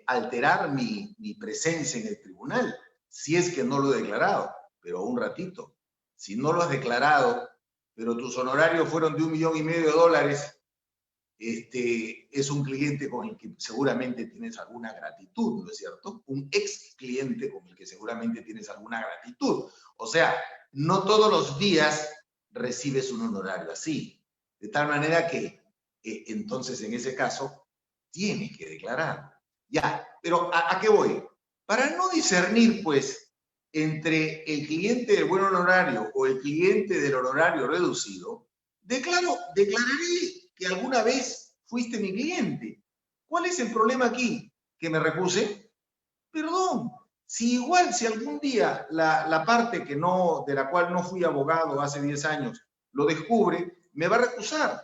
alterar mi presencia en el tribunal, si es que no lo he declarado. Pero un ratito, si no lo has declarado, pero tus honorarios fueron de $1,5 millones, es un cliente con el que seguramente tienes alguna gratitud, ¿no es cierto? Un ex cliente con el que seguramente tienes alguna gratitud. O sea, no todos los días recibes un honorario así. De tal manera que, entonces, en ese caso, tienes que declarar. Ya, pero ¿a qué voy? Para no discernir, pues, entre el cliente del buen honorario o el cliente del honorario reducido, declararé que alguna vez fuiste mi cliente. ¿Cuál es el problema aquí? ¿Que me recuse? Perdón, si algún día la parte de la cual no fui abogado hace 10 años lo descubre, me va a recusar.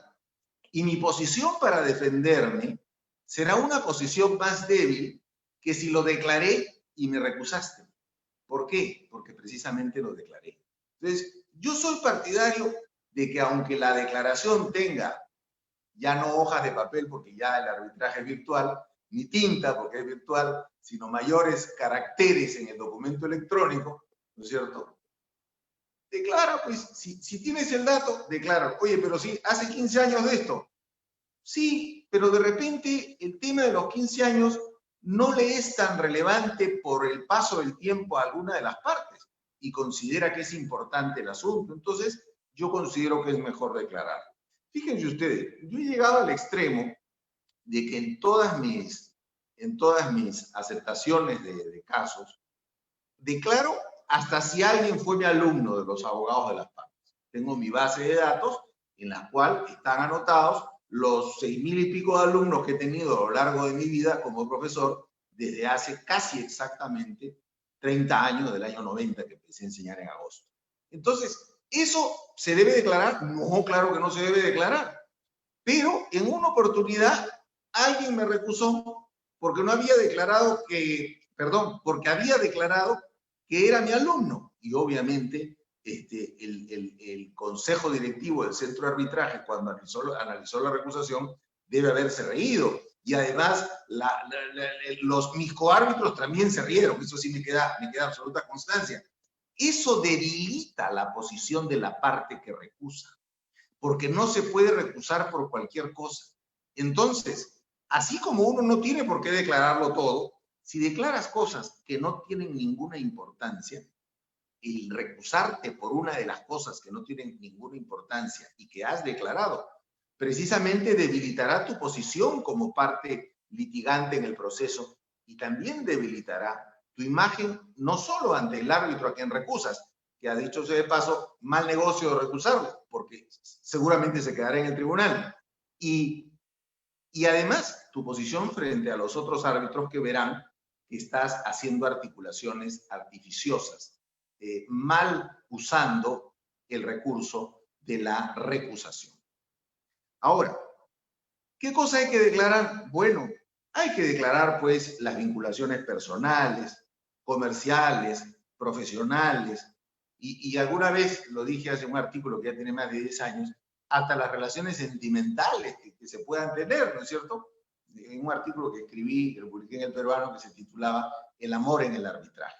Y mi posición para defenderme será una posición más débil que si lo declaré y me recusaste. ¿Por qué? Porque precisamente lo declaré. Entonces, yo soy partidario de que aunque la declaración tenga ya no hojas de papel, porque ya el arbitraje es virtual, ni tinta, porque es virtual, sino mayores caracteres en el documento electrónico, ¿no es cierto? Declara, pues, si tienes el dato, declara. Oye, pero sí, hace 15 años de esto. Sí, pero de repente el tema de los 15 años no le es tan relevante por el paso del tiempo a alguna de las partes y considera que es importante el asunto. Entonces, yo considero que es mejor declarar. Fíjense ustedes, yo he llegado al extremo de que en todas mis aceptaciones de casos, declaro hasta si alguien fue mi alumno de los abogados de las partes. Tengo mi base de datos en la cual están anotados los 6,000 y pico de alumnos que he tenido a lo largo de mi vida como profesor desde hace casi exactamente 30 años, del año 90 que empecé a enseñar en agosto. Entonces, ¿eso se debe declarar? No, claro que no se debe declarar. Pero en una oportunidad alguien me recusó porque porque había declarado que era mi alumno. Y obviamente el consejo directivo del centro de arbitraje, cuando analizó la recusación, debe haberse reído. Y además, mis coárbitros también se rieron. Eso sí me queda absoluta constancia. Eso debilita la posición de la parte que recusa, porque no se puede recusar por cualquier cosa. Entonces, así como uno no tiene por qué declararlo todo, si declaras cosas que no tienen ninguna importancia, el recusarte por una de las cosas que no tienen ninguna importancia y que has declarado, precisamente debilitará tu posición como parte litigante en el proceso y también debilitará tu imagen, no solo ante el árbitro a quien recusas, que ha dicho de paso, mal negocio recusarlo, porque seguramente se quedará en el tribunal. Y además, tu posición frente a los otros árbitros que verán que estás haciendo articulaciones artificiosas mal usando el recurso de la recusación. Ahora, ¿qué cosa hay que declarar? Bueno, hay que declarar pues las vinculaciones personales, comerciales, profesionales, y alguna vez, lo dije hace un artículo que ya tiene más de 10 años, hasta las relaciones sentimentales que se puedan tener, ¿no es cierto? En un artículo que escribí, que lo publiqué en El Peruano, que se titulaba El amor en el arbitraje.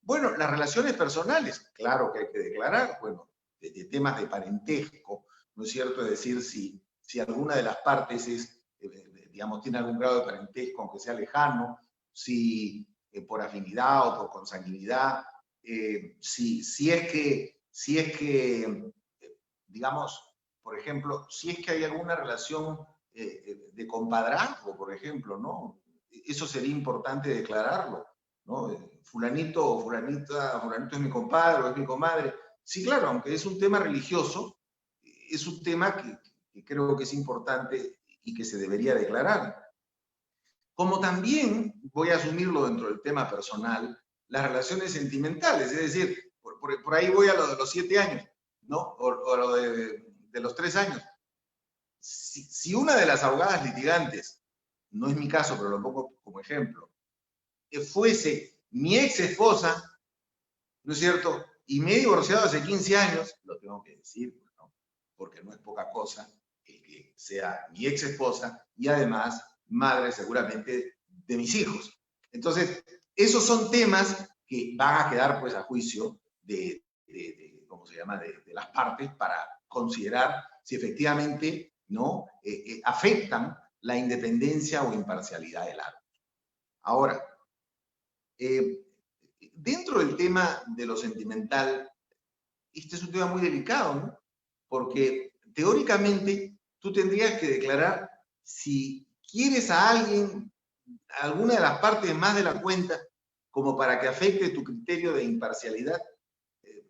Bueno, las relaciones personales, claro que hay que declarar, bueno, de temas de parentesco, ¿no es cierto? Es decir, si alguna de las partes es, digamos, tiene algún grado de parentesco, aunque sea lejano, si por afinidad o por consanguinidad, si es que, digamos, por ejemplo, si es que hay alguna relación de compadrazgo, por ejemplo, ¿no? Eso sería importante declararlo, ¿no? Fulanito o fulanita, fulanito es mi compadre o es mi comadre. Sí, claro, aunque es un tema religioso, es un tema que creo que es importante y que se debería declarar. Como también, voy a asumirlo dentro del tema personal, las relaciones sentimentales, es decir, por ahí voy a lo de los 7 años, ¿no? O a lo de los 3 años. Si una de las abogadas litigantes, no es mi caso, pero lo pongo como ejemplo, fuese mi ex esposa, ¿no es cierto? Y me he divorciado hace 15 años, lo tengo que decir, ¿no? Porque no es poca cosa el que sea mi ex esposa y además madre seguramente de mis hijos. Entonces, esos son temas que van a quedar pues a juicio ¿cómo se llama?, de las partes para considerar si efectivamente no afectan la independencia o imparcialidad del árbitro. Ahora, dentro del tema de lo sentimental, este es un tema muy delicado, ¿no? Porque teóricamente tú tendrías que declarar si quieres a alguien, a alguna de las partes más de la cuenta, como para que afecte tu criterio de imparcialidad,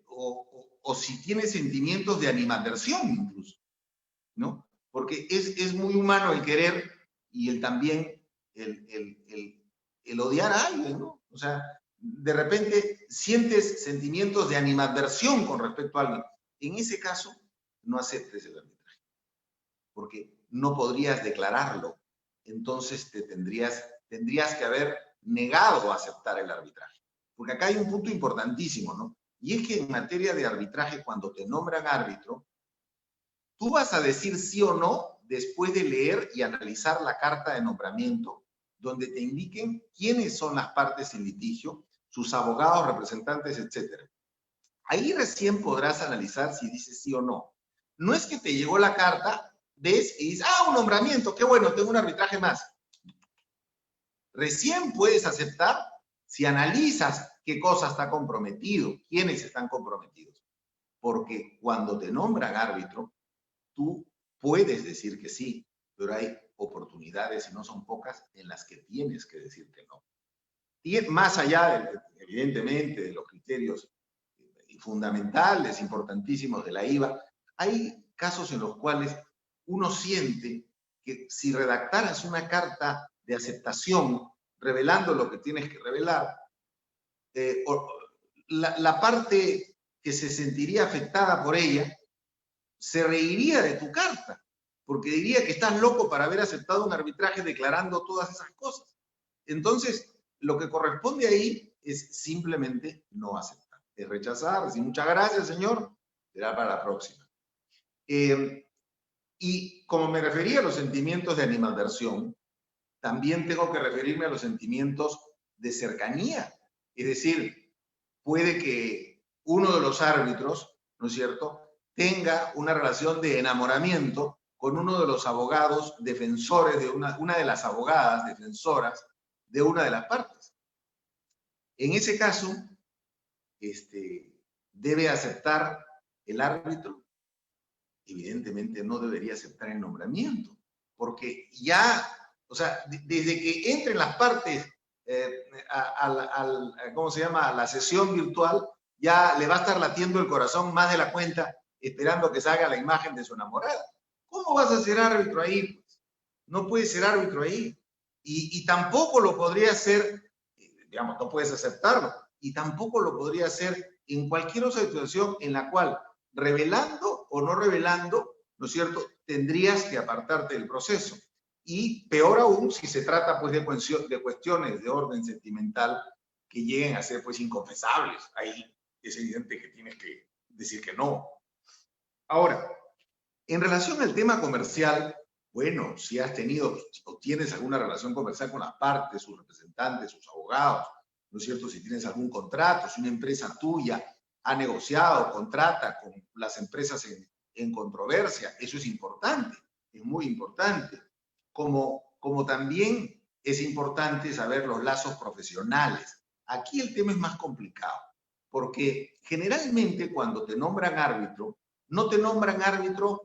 o si tienes sentimientos de animadversión incluso, ¿no? Porque es muy humano el querer y el también el odiar a alguien, ¿no? O sea, de repente sientes sentimientos de animadversión con respecto a alguien. En ese caso, no aceptes el arbitraje, porque no podrías declararlo. Entonces tendrías que haber negado a aceptar el arbitraje. Porque acá hay un punto importantísimo, ¿no? Y es que en materia de arbitraje, cuando te nombran árbitro, tú vas a decir sí o no después de leer y analizar la carta de nombramiento, donde te indiquen quiénes son las partes en litigio, sus abogados, representantes, etc. Ahí recién podrás analizar si dices sí o no. No es que te llegó la carta, ves y dices, un nombramiento, qué bueno, tengo un arbitraje más. Recién puedes aceptar si analizas qué cosa está comprometido, quiénes están comprometidos. Porque cuando te nombran árbitro, tú puedes decir que sí, pero hay oportunidades, y no son pocas, en las que tienes que decir que no. Y más allá, evidentemente, de los criterios fundamentales, importantísimos de la IVA, hay casos en los cuales uno siente que si redactaras una carta de aceptación revelando lo que tienes que revelar, la parte que se sentiría afectada por ella se reiría de tu carta, porque diría que estás loco para haber aceptado un arbitraje declarando todas esas cosas. Entonces, lo que corresponde ahí es simplemente no aceptar, es rechazar, decir muchas gracias, señor, será para la próxima. Y como me refería a los sentimientos de animadversión, también tengo que referirme a los sentimientos de cercanía. Es decir, puede que uno de los árbitros, ¿no es cierto?, tenga una relación de enamoramiento con uno de los abogados defensores de una de las abogadas defensoras de una de las partes. En ese caso, ¿debe aceptar el árbitro? Evidentemente no debería aceptar el nombramiento, porque ya, o sea, desde que entren las partes ¿cómo se llama?, a la sesión virtual, ya le va a estar latiendo el corazón más de la cuenta, esperando que salga la imagen de su enamorada. ¿Cómo vas a ser árbitro ahí? Pues? No puedes ser árbitro ahí. Y tampoco lo podría hacer, digamos, no puedes aceptarlo, y tampoco lo podría hacer en cualquier otra situación en la cual, revelando o no revelando, ¿no es cierto?, tendrías que apartarte del proceso. Y peor aún si se trata pues de cuestiones de orden sentimental que lleguen a ser pues inconfesables. Ahí es evidente que tienes que decir que no. Ahora, en relación al tema comercial, bueno, si has tenido o tienes alguna relación comercial con las partes, sus representantes, sus abogados, ¿no es cierto? Si tienes algún contrato, si una empresa tuya ha negociado, contrata con las empresas en controversia, eso es importante, es muy importante. Como también es importante saber los lazos profesionales. Aquí el tema es más complicado, porque generalmente cuando te nombran árbitro, no te nombran árbitro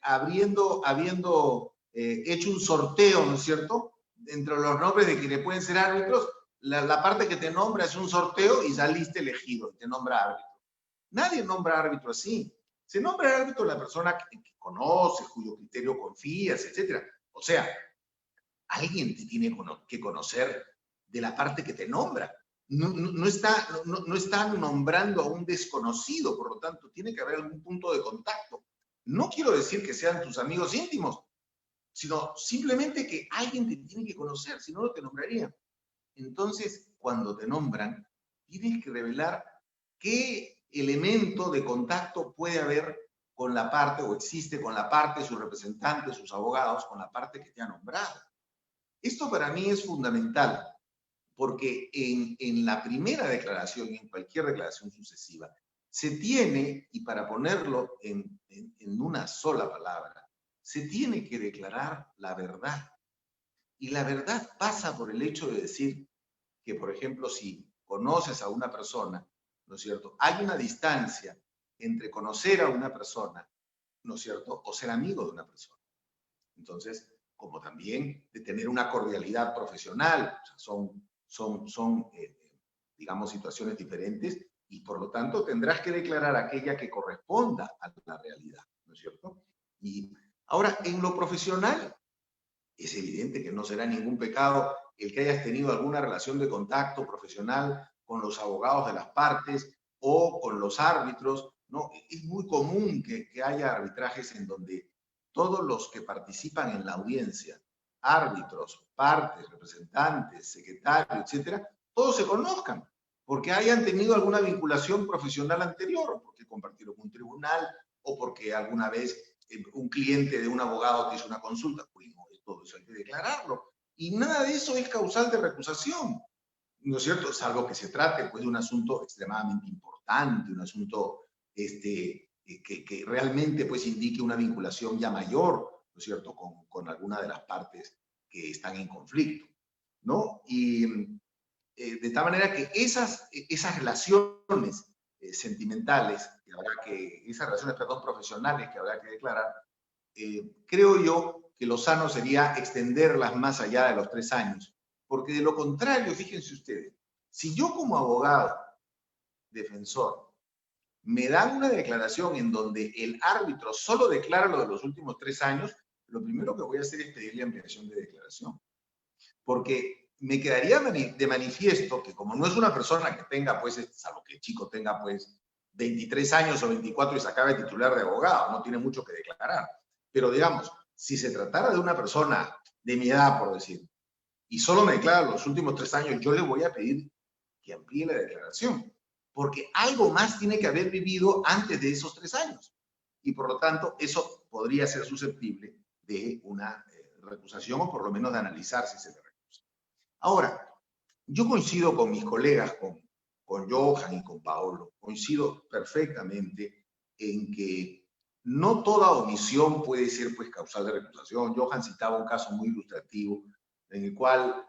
habiendo hecho un sorteo, ¿no es cierto?, entre los nombres de quienes pueden ser árbitros, la parte que te nombra es un sorteo y saliste elegido y te nombra árbitro. Nadie nombra árbitro así. Se nombra árbitro la persona que conoces, cuyo criterio confías, etc. O sea, alguien te tiene que conocer de la parte que te nombra. No está nombrando a un desconocido, por lo tanto, tiene que haber algún punto de contacto. No quiero decir que sean tus amigos íntimos, sino simplemente que alguien te tiene que conocer, si no, no te nombraría. Entonces, cuando te nombran, tienes que revelar qué elemento de contacto puede haber con la parte, o existe con la parte, sus representantes, sus abogados, con la parte que te ha nombrado. Esto para mí es fundamental, porque en la primera declaración y en cualquier declaración sucesiva, se tiene, y para ponerlo en una sola palabra, se tiene que declarar la verdad. Y la verdad pasa por el hecho de decir que, por ejemplo, si conoces a una persona, ¿no es cierto?, hay una distancia entre conocer a una persona, ¿no es cierto?, o ser amigo de una persona. Entonces, como también de tener una cordialidad profesional, o sea, son digamos, situaciones diferentes, y por lo tanto tendrás que declarar aquella que corresponda a la realidad, ¿no es cierto? Y ahora, en lo profesional, es evidente que no será ningún pecado el que hayas tenido alguna relación de contacto profesional con los abogados de las partes o con los árbitros, ¿no? Es muy común que haya arbitrajes en donde todos los que participan en la audiencia, árbitros, partes, representantes, secretarios, etcétera, todos se conozcan, porque hayan tenido alguna vinculación profesional anterior, porque compartieron un tribunal o porque alguna vez un cliente de un abogado te hizo una consulta. Bueno, todo eso hay que declararlo. Y nada de eso es causal de recusación, ¿no es cierto? Salvo que se trate pues, de un asunto extremadamente importante, un asunto que realmente pues, indique una vinculación ya mayor, ¿no es cierto?, con alguna de las partes que están en conflicto, ¿no? Y de tal manera que esas relaciones sentimentales, esas relaciones, perdón, profesionales que habrá que declarar, creo yo que lo sano sería extenderlas más allá de los 3 años, porque de lo contrario, fíjense ustedes, si yo como abogado, defensor, me dan una declaración en donde el árbitro solo declara lo de los últimos 3 años, lo primero que voy a hacer es pedirle ampliación de declaración, porque me quedaría de manifiesto que como no es una persona que tenga, pues, salvo que el chico tenga, pues, 23 años o 24 y se acabe de titular de abogado, no tiene mucho que declarar. Pero digamos, si se tratara de una persona de mi edad, por decir, y solo me declara los últimos 3 años, yo le voy a pedir que amplíe la declaración, porque algo más tiene que haber vivido antes de esos 3 años. Y por lo tanto, eso podría ser susceptible de una recusación, o por lo menos de analizar si se le recusa. Ahora, yo coincido con mis colegas, con Johan y con Paolo, coincido perfectamente en que no toda omisión puede ser pues causal de recusación. Johan citaba un caso muy ilustrativo en el cual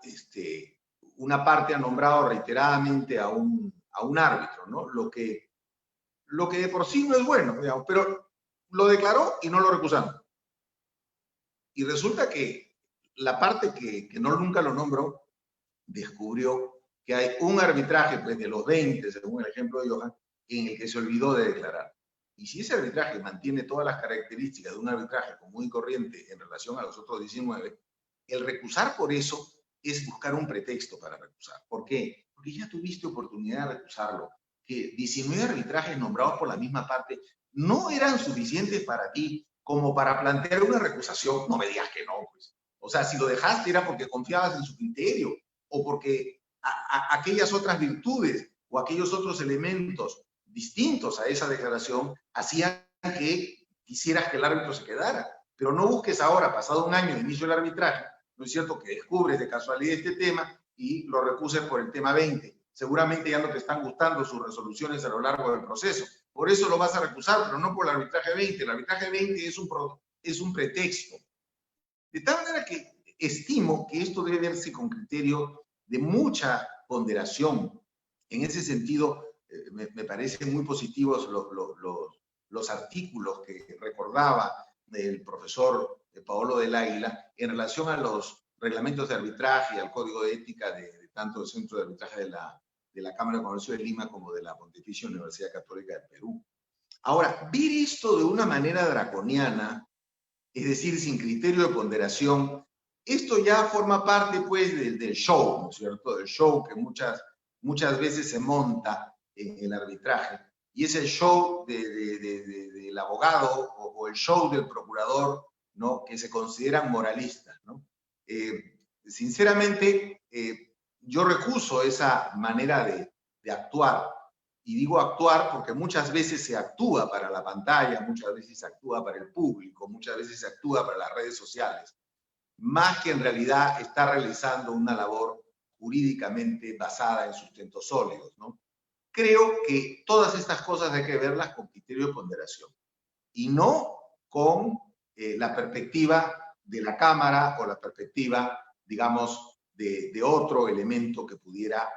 una parte ha nombrado reiteradamente a un árbitro, ¿no? Lo que de por sí no es bueno, digamos, pero lo declaró y no lo recusaron. Y resulta que la parte que nunca lo nombró descubrió que hay un arbitraje pues, de los 20, según el ejemplo de Johan, en el que se olvidó de declarar. Y si ese arbitraje mantiene todas las características de un arbitraje común y corriente en relación a los otros 19, el recusar por eso es buscar un pretexto para recusar. ¿Por qué? Porque ya tuviste oportunidad de recusarlo que 19 arbitrajes nombrados por la misma parte no eran suficientes para ti como para plantear una recusación? No me digas que no, pues. O sea, si lo dejaste era porque confiabas en su criterio o porque aquellas otras virtudes o aquellos otros elementos distintos a esa declaración hacían que quisieras que el árbitro se quedara. Pero no busques ahora, pasado un año de inicio del arbitraje, ¿no es cierto?, que descubres de casualidad este tema y lo recuses por el tema 20. Seguramente ya no te están gustando sus resoluciones a lo largo del proceso. Por eso lo vas a recusar, pero no por el arbitraje 20. El arbitraje 20 es un pretexto. De tal manera que estimo que esto debe verse con criterio de mucha ponderación. En ese sentido, me parecen muy positivos los artículos que recordaba del profesor Paolo del Águila en relación a los reglamentos de arbitraje y al código de ética de tanto del Centro de Arbitraje de la Cámara de Comercio de Lima como de la Pontificia Universidad Católica del Perú. Ahora, ver esto de una manera draconiana, es decir, sin criterio de ponderación, esto ya forma parte, pues, del show, ¿no es cierto? Del show que muchas veces se monta en el arbitraje. Y es el show del abogado o el show del procurador, ¿no?, que se consideran moralistas, ¿no? Sinceramente, yo recuso esa manera de actuar. Y digo actuar porque muchas veces se actúa para la pantalla, muchas veces se actúa para el público, muchas veces se actúa para las redes sociales, más que en realidad está realizando una labor jurídicamente basada en sustentos sólidos, ¿no? Creo que todas estas cosas hay que verlas con criterio de ponderación y no con la perspectiva de la Cámara o la perspectiva, digamos, de otro elemento que pudiera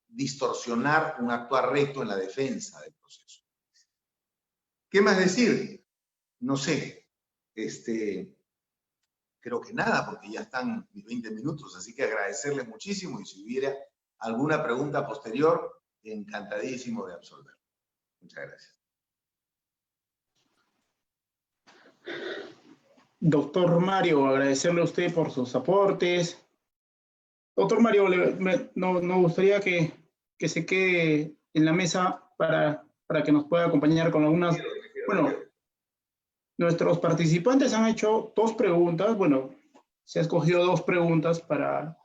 distorsionar un actuar recto en la defensa del proceso. ¿Qué más decir? No sé. Creo que nada, porque ya están mis 20 minutos, así que agradecerles muchísimo y si hubiera alguna pregunta posterior, encantadísimo de absolver. Muchas gracias. Doctor Mario, agradecerle a usted por sus aportes. Doctor Mario, nos gustaría que se quede en la mesa para que nos pueda acompañar con algunas... Bueno, nuestros participantes han hecho 2 preguntas. Bueno, se ha escogido 2 preguntas para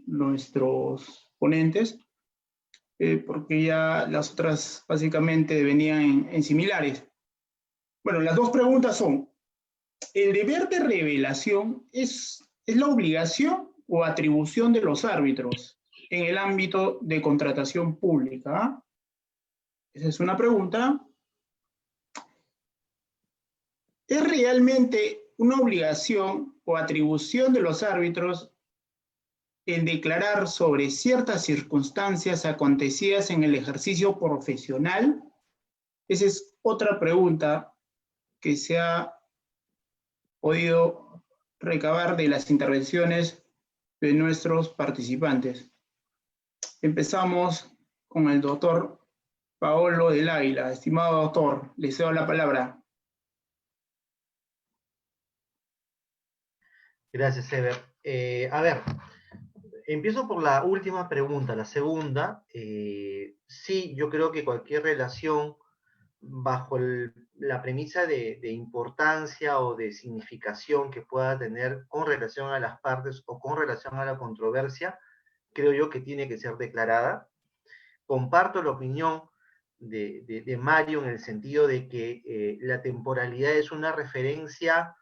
nuestros ponentes, porque ya las otras básicamente venían en similares. Bueno, las 2 preguntas son: ¿el deber de revelación es la obligación o atribución de los árbitros en el ámbito de contratación pública? Esa es una pregunta. ¿Es realmente una obligación o atribución de los árbitros en declarar sobre ciertas circunstancias acontecidas en el ejercicio profesional? Esa es otra pregunta que se ha podido recabar de las intervenciones de nuestros participantes. Empezamos con el doctor Paolo del Águila. Estimado doctor, le cedo la palabra. Gracias, Ever. A ver, empiezo por la última pregunta, la segunda. Sí, yo creo que cualquier relación bajo la premisa de importancia o de significación que pueda tener con relación a las partes o con relación a la controversia, creo yo que tiene que ser declarada. Comparto la opinión de Mario en el sentido de que la temporalidad es una referencia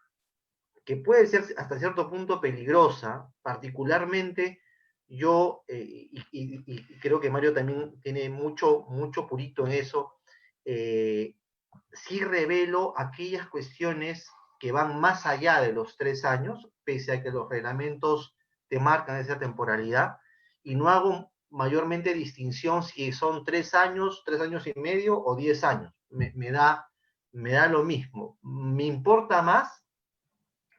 que puede ser hasta cierto punto peligrosa, particularmente yo, y creo que Mario también tiene mucho purito en eso, sí revelo aquellas cuestiones que van más allá de los 3 años, pese a que los reglamentos te marcan esa temporalidad, y no hago mayormente distinción si son 3 años, 3 años y medio o 10 años. Me da lo mismo. Me importa más,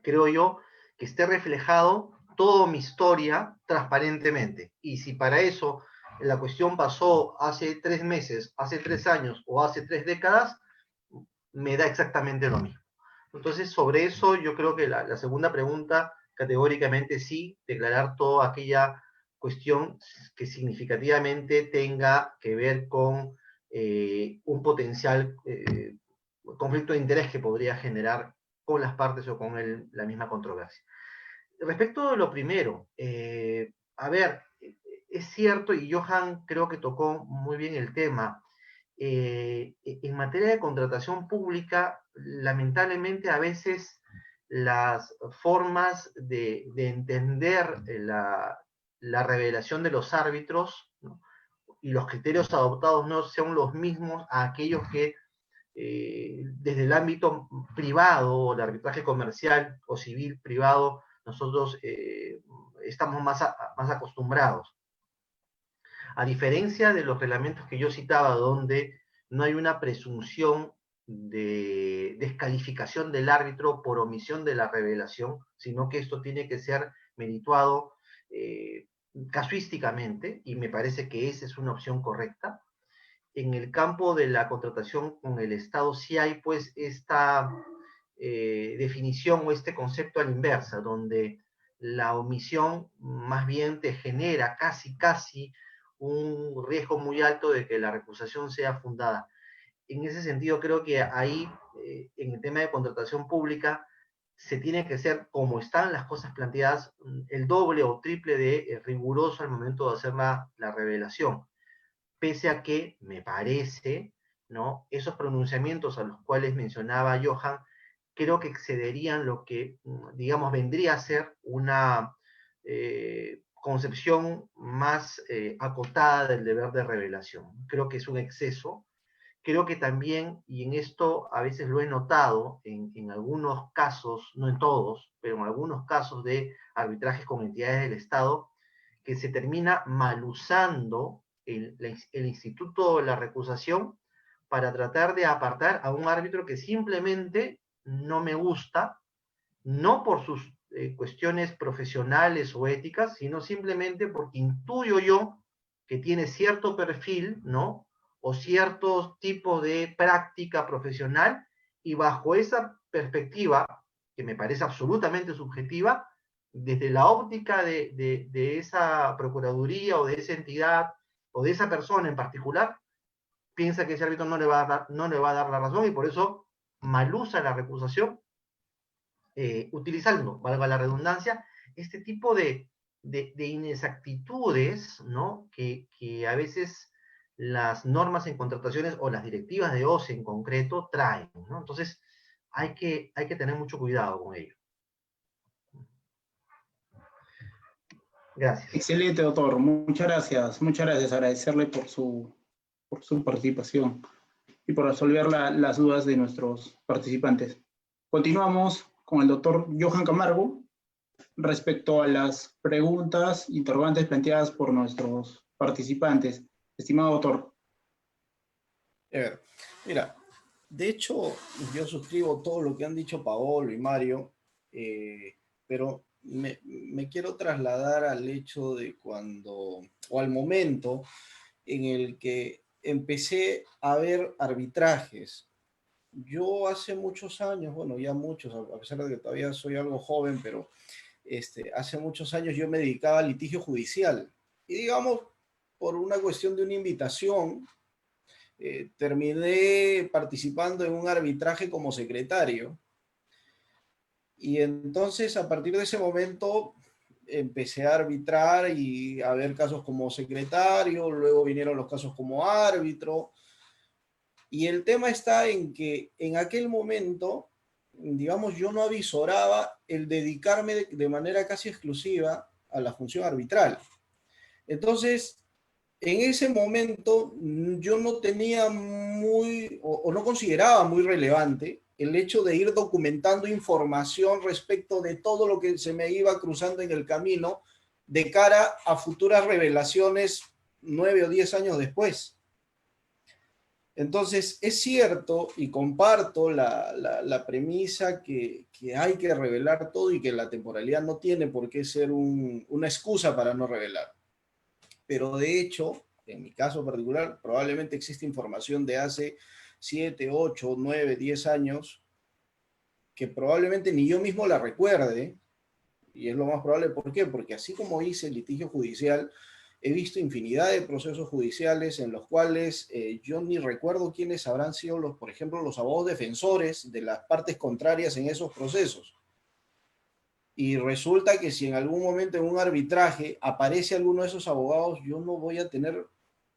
creo yo, que esté reflejado toda mi historia transparentemente. Y si para eso la cuestión pasó hace 3 meses, hace 3 años o hace 3 décadas, me da exactamente lo mismo. Entonces, sobre eso yo creo que la segunda pregunta, categóricamente sí, declarar toda aquella cuestión que significativamente tenga que ver con un potencial conflicto de interés que podría generar con las partes o con la misma controversia. Respecto de lo primero, a ver, es cierto, y Johan creo que tocó muy bien el tema, en materia de contratación pública, lamentablemente a veces las formas de entender la revelación de los árbitros, ¿no? Y los criterios adoptados no son los mismos a aquellos que desde el ámbito privado, el arbitraje comercial o civil privado, nosotros estamos más acostumbrados. A diferencia de los reglamentos que yo citaba, donde no hay una presunción de descalificación del árbitro por omisión de la revelación, sino que esto tiene que ser merituado casuísticamente, y me parece que esa es una opción correcta. En el campo de la contratación con el Estado sí hay pues esta definición o este concepto a la inversa, donde la omisión más bien te genera casi un riesgo muy alto de que la recusación sea fundada. En ese sentido creo que ahí, en el tema de contratación pública, se tiene que ser, como están las cosas planteadas, el doble o triple de riguroso al momento de hacer la revelación. Pese a que me parece, ¿no?, esos pronunciamientos a los cuales mencionaba Johan, creo que excederían lo que, digamos, vendría a ser una concepción más acotada del deber de revelación. Creo que es un exceso. Creo que también, y en esto a veces lo he notado, en algunos casos, no en todos, pero en algunos casos de arbitrajes con entidades del Estado, que se termina mal usando el instituto de la recusación para tratar de apartar a un árbitro que simplemente no me gusta, no por sus cuestiones profesionales o éticas, sino simplemente porque intuyo yo que tiene cierto perfil, ¿no?, o ciertos tipos de práctica profesional, y bajo esa perspectiva, que me parece absolutamente subjetiva, desde la óptica de esa procuraduría o de esa entidad o de esa persona en particular, piensa que ese árbitro no le va a dar la razón, y por eso mal usa la recusación, utilizando, valga la redundancia, este tipo de inexactitudes, ¿no?, que a veces las normas en contrataciones o las directivas de OCE en concreto traen, ¿no? Entonces, hay que tener mucho cuidado con ello. Gracias. Excelente, doctor. Muchas gracias. Muchas gracias. Agradecerle por su participación y por resolver las dudas de nuestros participantes. Continuamos con el doctor Johan Camargo respecto a las preguntas, interrogantes planteadas por nuestros participantes. Estimado doctor. A ver, mira, de hecho, yo suscribo todo lo que han dicho Paolo y Mario, pero me quiero trasladar al hecho de cuando, o al momento en el que empecé a ver arbitrajes. Yo hace muchos años, bueno, ya muchos, a pesar de que todavía soy algo joven, pero hace muchos años yo me dedicaba al litigio judicial. Y digamos, por una cuestión de una invitación, terminé participando en un arbitraje como secretario. Y entonces, a partir de ese momento, empecé a arbitrar y a ver casos como secretario, luego vinieron los casos como árbitro. Y el tema está en que en aquel momento, digamos, yo no avisoraba el dedicarme de manera casi exclusiva a la función arbitral. Entonces, en ese momento yo no tenía o no consideraba muy relevante el hecho de ir documentando información respecto de todo lo que se me iba cruzando en el camino de cara a futuras revelaciones 9 o 10 años después. Entonces, es cierto y comparto la premisa que hay que revelar todo y que la temporalidad no tiene por qué ser una excusa para no revelar. Pero de hecho, en mi caso particular, probablemente existe información de hace 7, 8, 9, 10 años que probablemente ni yo mismo la recuerde, Y es lo más probable. ¿Por qué? Porque así como hice el litigio judicial, he visto infinidad de procesos judiciales en los cuales yo ni recuerdo quiénes habrán sido los, por ejemplo, los abogados defensores de las partes contrarias en esos procesos. Y resulta que si en algún momento en un arbitraje aparece alguno de esos abogados, yo no voy a tener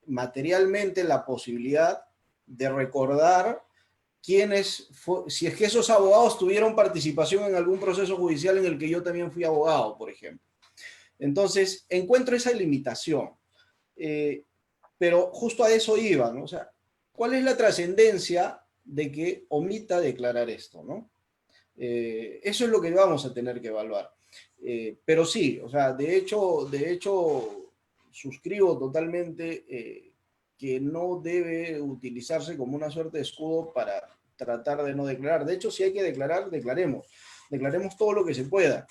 materialmente la posibilidad de recordar quiénes, si es que esos abogados tuvieron participación en algún proceso judicial en el que yo también fui abogado, por ejemplo. Entonces, encuentro esa limitación. Pero justo a eso iba, ¿no? O sea, ¿cuál es la trascendencia de que omita declarar esto, ¿no? Eso es lo que vamos a tener que evaluar. Pero sí, o sea, de hecho suscribo totalmente que no debe utilizarse como una suerte de escudo para tratar de no declarar. De hecho, si hay que declarar, declaremos. Declaremos todo lo que se pueda.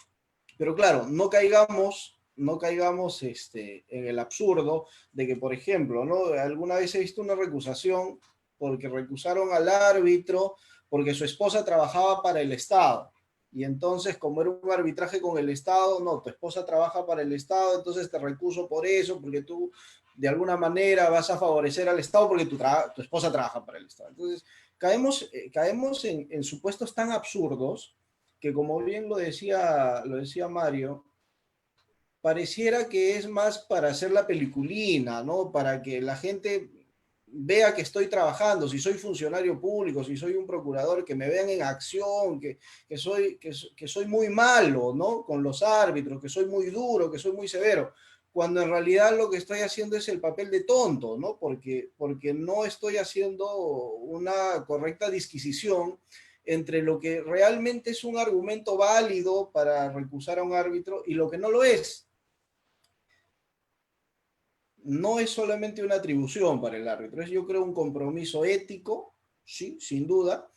Pero claro, no caigamos en el absurdo de que, por ejemplo, ¿no? Alguna vez he visto una recusación porque recusaron al árbitro porque su esposa trabajaba para el Estado. Y entonces, como era un arbitraje con el Estado, no, tu esposa trabaja para el Estado, entonces te recuso por eso, porque tú de alguna manera vas a favorecer al Estado porque tu esposa trabaja para el Estado. Entonces, caemos en supuestos tan absurdos que, como bien lo decía Mario, pareciera que es más para hacer la peliculina, ¿no? Para que la gente vea que estoy trabajando, si soy funcionario público, si soy un procurador, que me vean en acción, que soy muy malo, ¿no? Con los árbitros, que soy muy duro, que soy muy severo, cuando en realidad lo que estoy haciendo es el papel de tonto, ¿no? Porque no estoy haciendo una correcta disquisición entre lo que realmente es un argumento válido para recusar a un árbitro y lo que no lo es. No es solamente una atribución para el árbitro, es yo creo un compromiso ético, sí, sin duda,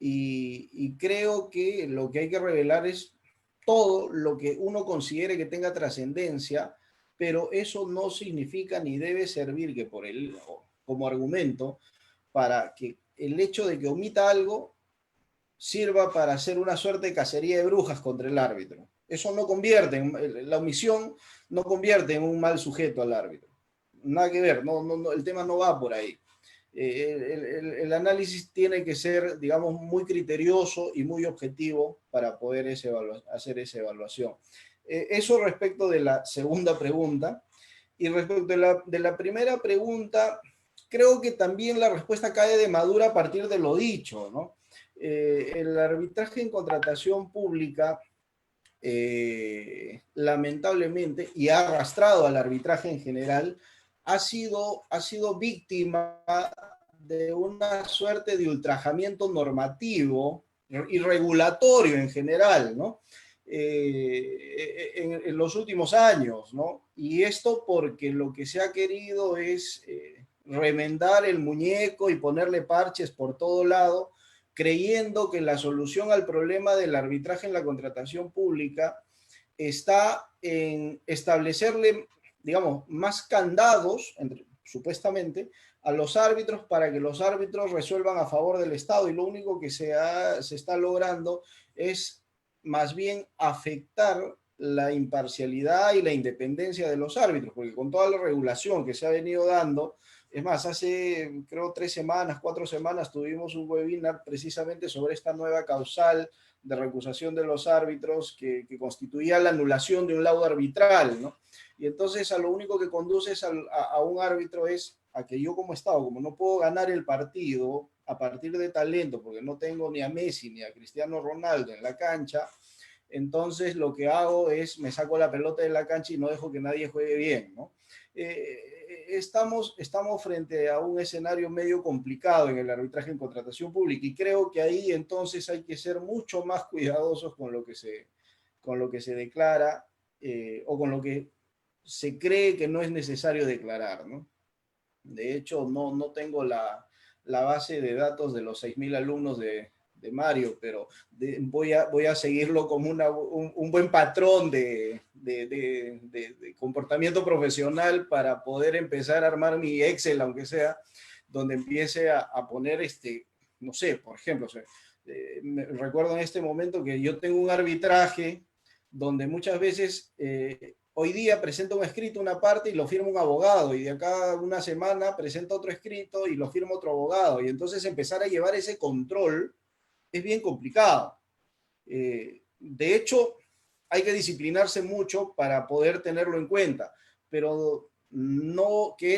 y creo que lo que hay que revelar es todo lo que uno considere que tenga trascendencia, pero eso no significa ni debe servir que por él como argumento para que el hecho de que omita algo sirva para hacer una suerte de cacería de brujas contra el árbitro. Eso no convierte, la omisión no convierte en un mal sujeto al árbitro. Nada que ver, el tema no va por ahí. El análisis tiene que ser, digamos, muy criterioso y muy objetivo para poder hacer esa evaluación. Eso respecto de la segunda pregunta. Y respecto de la primera pregunta, creo que también la respuesta cae de madura a partir de lo dicho, ¿no? El arbitraje en contratación pública, lamentablemente, y ha arrastrado al arbitraje en general, ha sido víctima de una suerte de ultrajamiento normativo y regulatorio en general, ¿no? En los últimos años, ¿no? Y esto porque lo que se ha querido es remendar el muñeco y ponerle parches por todo lado, creyendo que la solución al problema del arbitraje en la contratación pública está en establecerle, digamos, más candados, supuestamente, a los árbitros para que los árbitros resuelvan a favor del Estado, y lo único que se está logrando es más bien afectar la imparcialidad y la independencia de los árbitros, porque con toda la regulación que se ha venido dando, es más, hace creo 4 semanas tuvimos un webinar precisamente sobre esta nueva causal de recusación de los árbitros que constituía la anulación de un laudo arbitral, ¿no? Y entonces a lo único que conduces a un árbitro es a que yo como Estado, como no puedo ganar el partido a partir de talento, porque no tengo ni a Messi ni a Cristiano Ronaldo en la cancha, entonces lo que hago es me saco la pelota de la cancha y no dejo que nadie juegue bien, ¿no? Estamos frente a un escenario medio complicado en el arbitraje en contratación pública, y creo que ahí entonces hay que ser mucho más cuidadosos con lo que se declara o con lo que se cree que no es necesario declarar, ¿no? De hecho, no tengo la base de datos de los 6.000 alumnos de Mario, pero voy a seguirlo como un buen patrón de comportamiento profesional para poder empezar a armar mi Excel, aunque sea, donde empiece a poner, no sé, por ejemplo, me recuerdo en este momento que yo tengo un arbitraje donde muchas veces hoy día presenta un escrito una parte y lo firma un abogado, y de acá a una semana presenta otro escrito y lo firma otro abogado, y entonces empezar a llevar ese control es bien complicado. De hecho, hay que disciplinarse mucho para poder tenerlo en cuenta, pero no que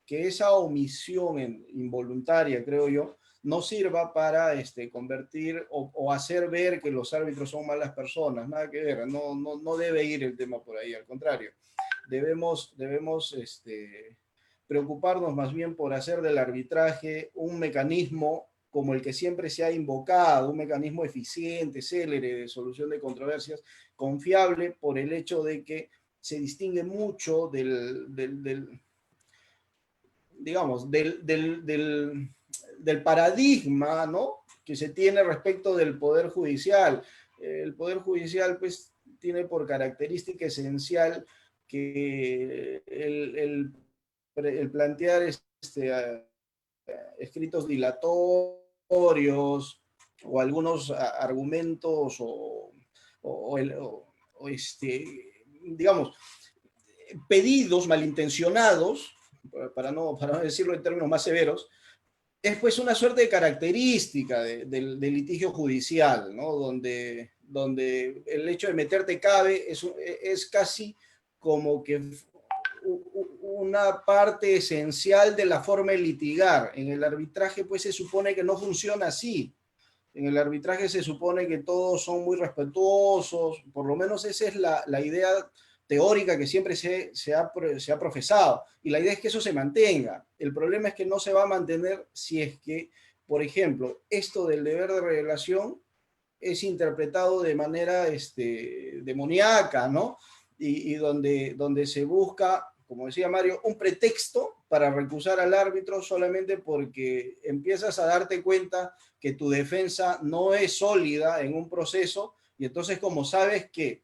esa omisión involuntaria, creo yo, no sirva para convertir o hacer ver que los árbitros son malas personas, nada que ver, no debe ir el tema por ahí, al contrario. Debemos preocuparnos más bien por hacer del arbitraje un mecanismo como el que siempre se ha invocado, un mecanismo eficiente, célere de solución de controversias, confiable por el hecho de que se distingue mucho del paradigma, ¿no?, que se tiene respecto del Poder Judicial. El Poder Judicial, pues, tiene por característica esencial que el plantear escritos dilatorios o algunos argumentos digamos, pedidos malintencionados, para no decirlo en términos más severos, es pues una suerte de característica del litigio judicial, ¿no? Donde el hecho de meterte cabe es casi como que una parte esencial de la forma de litigar. En el arbitraje pues se supone que no funciona así. En el arbitraje se supone que todos son muy respetuosos, por lo menos esa es la idea teórica que siempre se ha profesado, y la idea es que eso se mantenga. El problema es que no se va a mantener si es que, por ejemplo, esto del deber de revelación es interpretado de manera demoníaca, ¿no? Y donde se busca, como decía Mario, un pretexto para recusar al árbitro solamente porque empiezas a darte cuenta que tu defensa no es sólida en un proceso, y entonces como sabes que,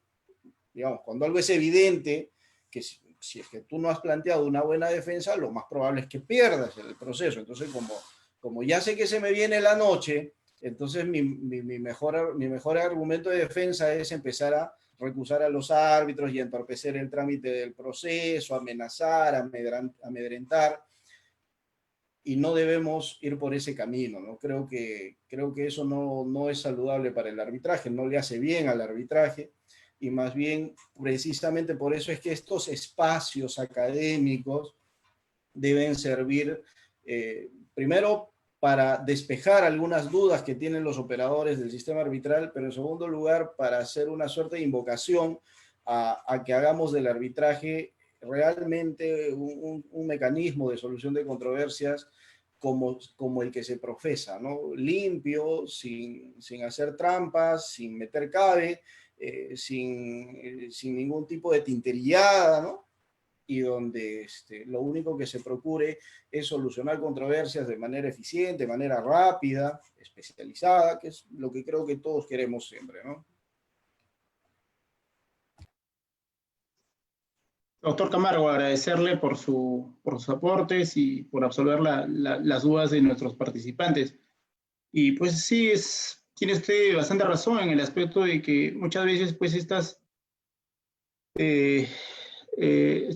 digamos, cuando algo es evidente, que si es que tú no has planteado una buena defensa, lo más probable es que pierdas en el proceso. Entonces, como ya sé que se me viene la noche, entonces mi mejor argumento de defensa es empezar a recusar a los árbitros y entorpecer el trámite del proceso, amenazar, amedrentar, y no debemos ir por ese camino, ¿no? Creo que eso no es saludable para el arbitraje, no le hace bien al arbitraje, y más bien, precisamente por eso es que estos espacios académicos deben servir, primero, para despejar algunas dudas que tienen los operadores del sistema arbitral, pero en segundo lugar, para hacer una suerte de invocación a que hagamos del arbitraje realmente un mecanismo de solución de controversias como el que se profesa, ¿no? Limpio, sin hacer trampas, sin meter cabe, sin ningún tipo de tinterillada, ¿no? Y donde lo único que se procure es solucionar controversias de manera eficiente, de manera rápida, especializada, que es lo que creo que todos queremos siempre, ¿no? Doctor Camargo, agradecerle por sus aportes y por absolver las dudas de nuestros participantes. Y pues sí, tiene usted bastante razón en el aspecto de que muchas veces pues estas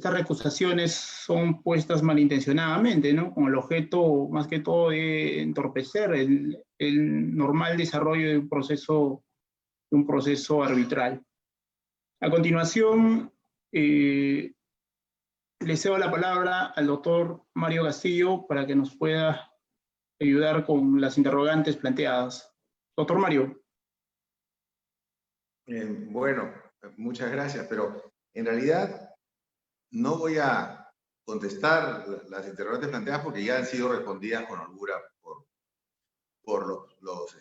recusaciones son puestas malintencionadamente, ¿no? Con el objeto, más que todo, de entorpecer el normal desarrollo de un proceso arbitral. A continuación, le cedo la palabra al doctor Mario Castillo para que nos pueda ayudar con las interrogantes planteadas. Doctor Mario. Bueno, muchas gracias, pero en realidad no voy a contestar las interrogantes planteadas porque ya han sido respondidas con holgura por los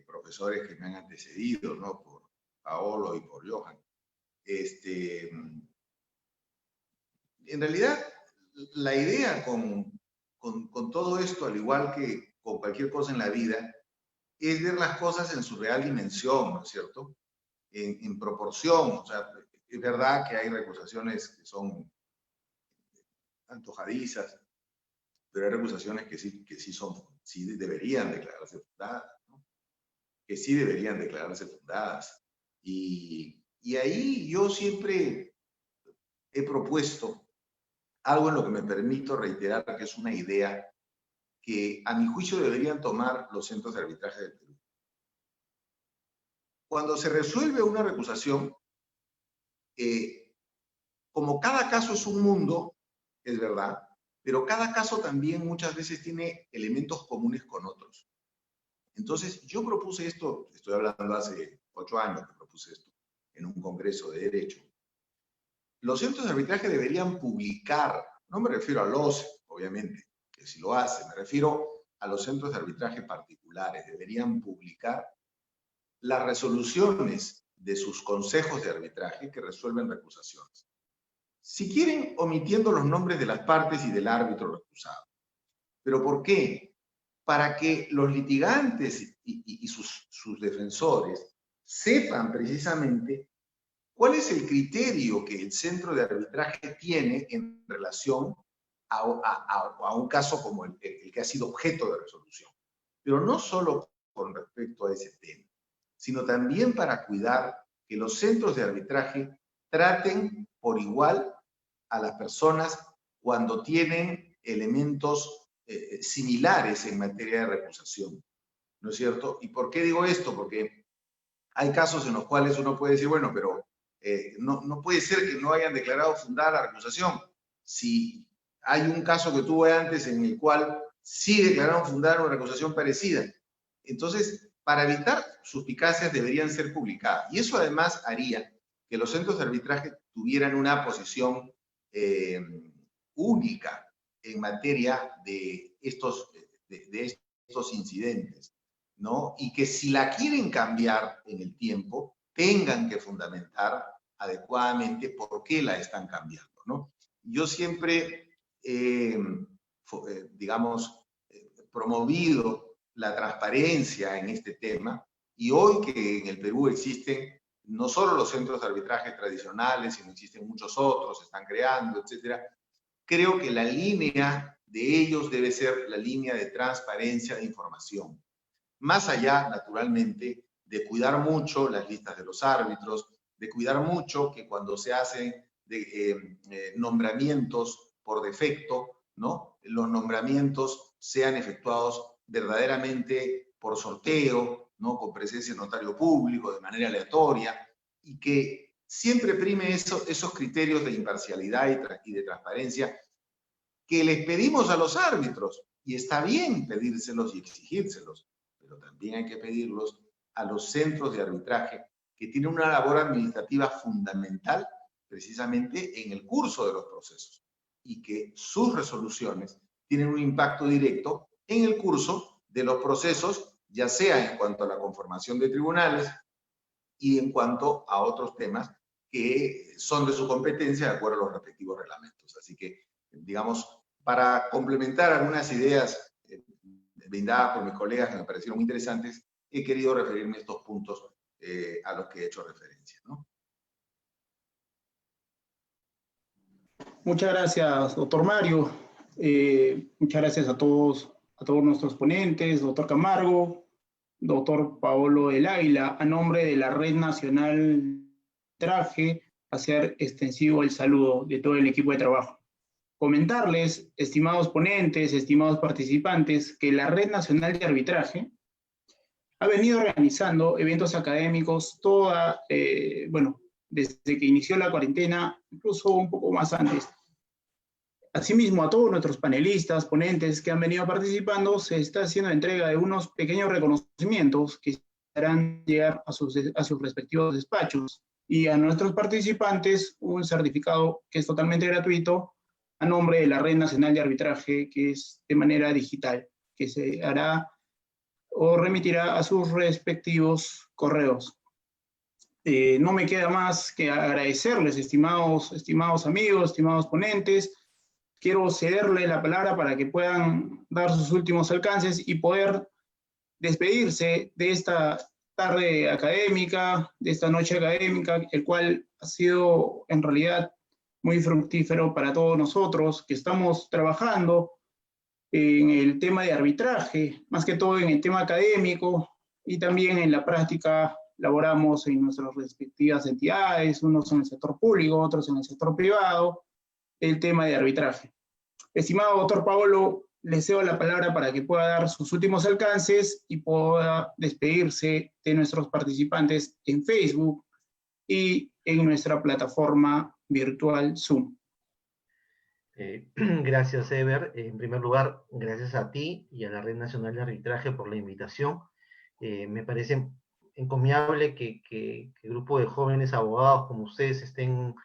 profesores que me han antecedido, ¿no? Por Paolo y por Johan. En realidad, la idea con todo esto, al igual que con cualquier cosa en la vida, es ver las cosas en su real dimensión, ¿no es cierto? En proporción. O sea, es verdad que hay recusaciones que son antojadizas, pero hay recusaciones que sí deberían declararse fundadas, ¿no? Que sí deberían declararse fundadas. Y Y ahí yo siempre he propuesto algo en lo que me permito reiterar que es una idea que a mi juicio deberían tomar los centros de arbitraje del Perú. Cuando se resuelve una recusación, como cada caso es un mundo, es verdad, pero cada caso también muchas veces tiene elementos comunes con otros. Entonces, yo propuse esto, estoy hablando hace 8 años que propuse esto en un congreso de derecho. Los centros de arbitraje deberían publicar, no me refiero a los, obviamente, que si lo hacen, me refiero a los centros de arbitraje particulares, deberían publicar las resoluciones de sus consejos de arbitraje que resuelven recusaciones. Si quieren, omitiendo los nombres de las partes y del árbitro recusado. ¿Pero por qué? Para que los litigantes y sus defensores sepan precisamente cuál es el criterio que el centro de arbitraje tiene en relación a un caso como el que ha sido objeto de resolución. Pero no solo con respecto a ese tema, sino también para cuidar que los centros de arbitraje traten por igual a las personas cuando tienen elementos similares en materia de recusación, ¿no es cierto? ¿Y por qué digo esto? Porque hay casos en los cuales uno puede decir, bueno, pero no puede ser que no hayan declarado fundada la recusación. Si hay un caso que tuve antes en el cual sí declararon fundada una recusación parecida. Entonces, para evitar suspicacias deberían ser publicadas. Y eso además haría que los centros de arbitraje tuvieran una posición única en materia de estos incidentes, ¿no? Y que si la quieren cambiar en el tiempo, tengan que fundamentar adecuadamente por qué la están cambiando, ¿no? Yo siempre promovido la transparencia en este tema, y hoy que en el Perú existen no solo los centros de arbitraje tradicionales, sino existen muchos otros, se están creando, etcétera, creo que la línea de ellos debe ser la línea de transparencia de información. Más allá, naturalmente, de cuidar mucho las listas de los árbitros, de cuidar mucho que cuando se hacen nombramientos por defecto, ¿no? Los nombramientos sean efectuados verdaderamente por sorteo, ¿no? Con presencia de notario público, de manera aleatoria, y que siempre prime esos criterios de imparcialidad y de transparencia que les pedimos a los árbitros. Y está bien pedírselos y exigírselos, pero también hay que pedirlos a los centros de arbitraje que tienen una labor administrativa fundamental precisamente en el curso de los procesos y que sus resoluciones tienen un impacto directo en el curso de los procesos, ya sea en cuanto a la conformación de tribunales y en cuanto a otros temas que son de su competencia de acuerdo a los respectivos reglamentos. Así que, digamos, para complementar algunas ideas brindadas por mis colegas que me parecieron muy interesantes, he querido referirme a estos puntos a los que he hecho referencia, ¿no? Muchas gracias, doctor Mario. Muchas gracias a todos nuestros ponentes, doctor Camargo, doctor Paolo del Águila. A nombre de la Red Nacional de Arbitraje, hacer extensivo el saludo de todo el equipo de trabajo. Comentarles, estimados ponentes, estimados participantes, que la Red Nacional de Arbitraje ha venido organizando eventos académicos desde que inició la cuarentena, incluso un poco más antes. Asimismo, a todos nuestros panelistas, ponentes que han venido participando, se está haciendo entrega de unos pequeños reconocimientos que harán llegar a sus respectivos despachos. Y a nuestros participantes un certificado que es totalmente gratuito a nombre de la Red Nacional de Arbitraje, que es de manera digital, que se hará o remitirá a sus respectivos correos. No me queda más que agradecerles, estimados amigos, estimados ponentes. Quiero cederle la palabra para que puedan dar sus últimos alcances y poder despedirse de esta tarde académica, de esta noche académica, el cual ha sido en realidad muy fructífero para todos nosotros que estamos trabajando en el tema de arbitraje, más que todo en el tema académico y también en la práctica laboramos en nuestras respectivas entidades, unos en el sector público, otros en el sector privado, el tema de arbitraje. Estimado doctor Paolo, le cedo la palabra para que pueda dar sus últimos alcances y pueda despedirse de nuestros participantes en Facebook y en nuestra plataforma virtual Zoom. Gracias, Ever. En primer lugar, gracias a ti y a la Red Nacional de Arbitraje por la invitación. Me parece encomiable que el grupo de jóvenes abogados como ustedes estén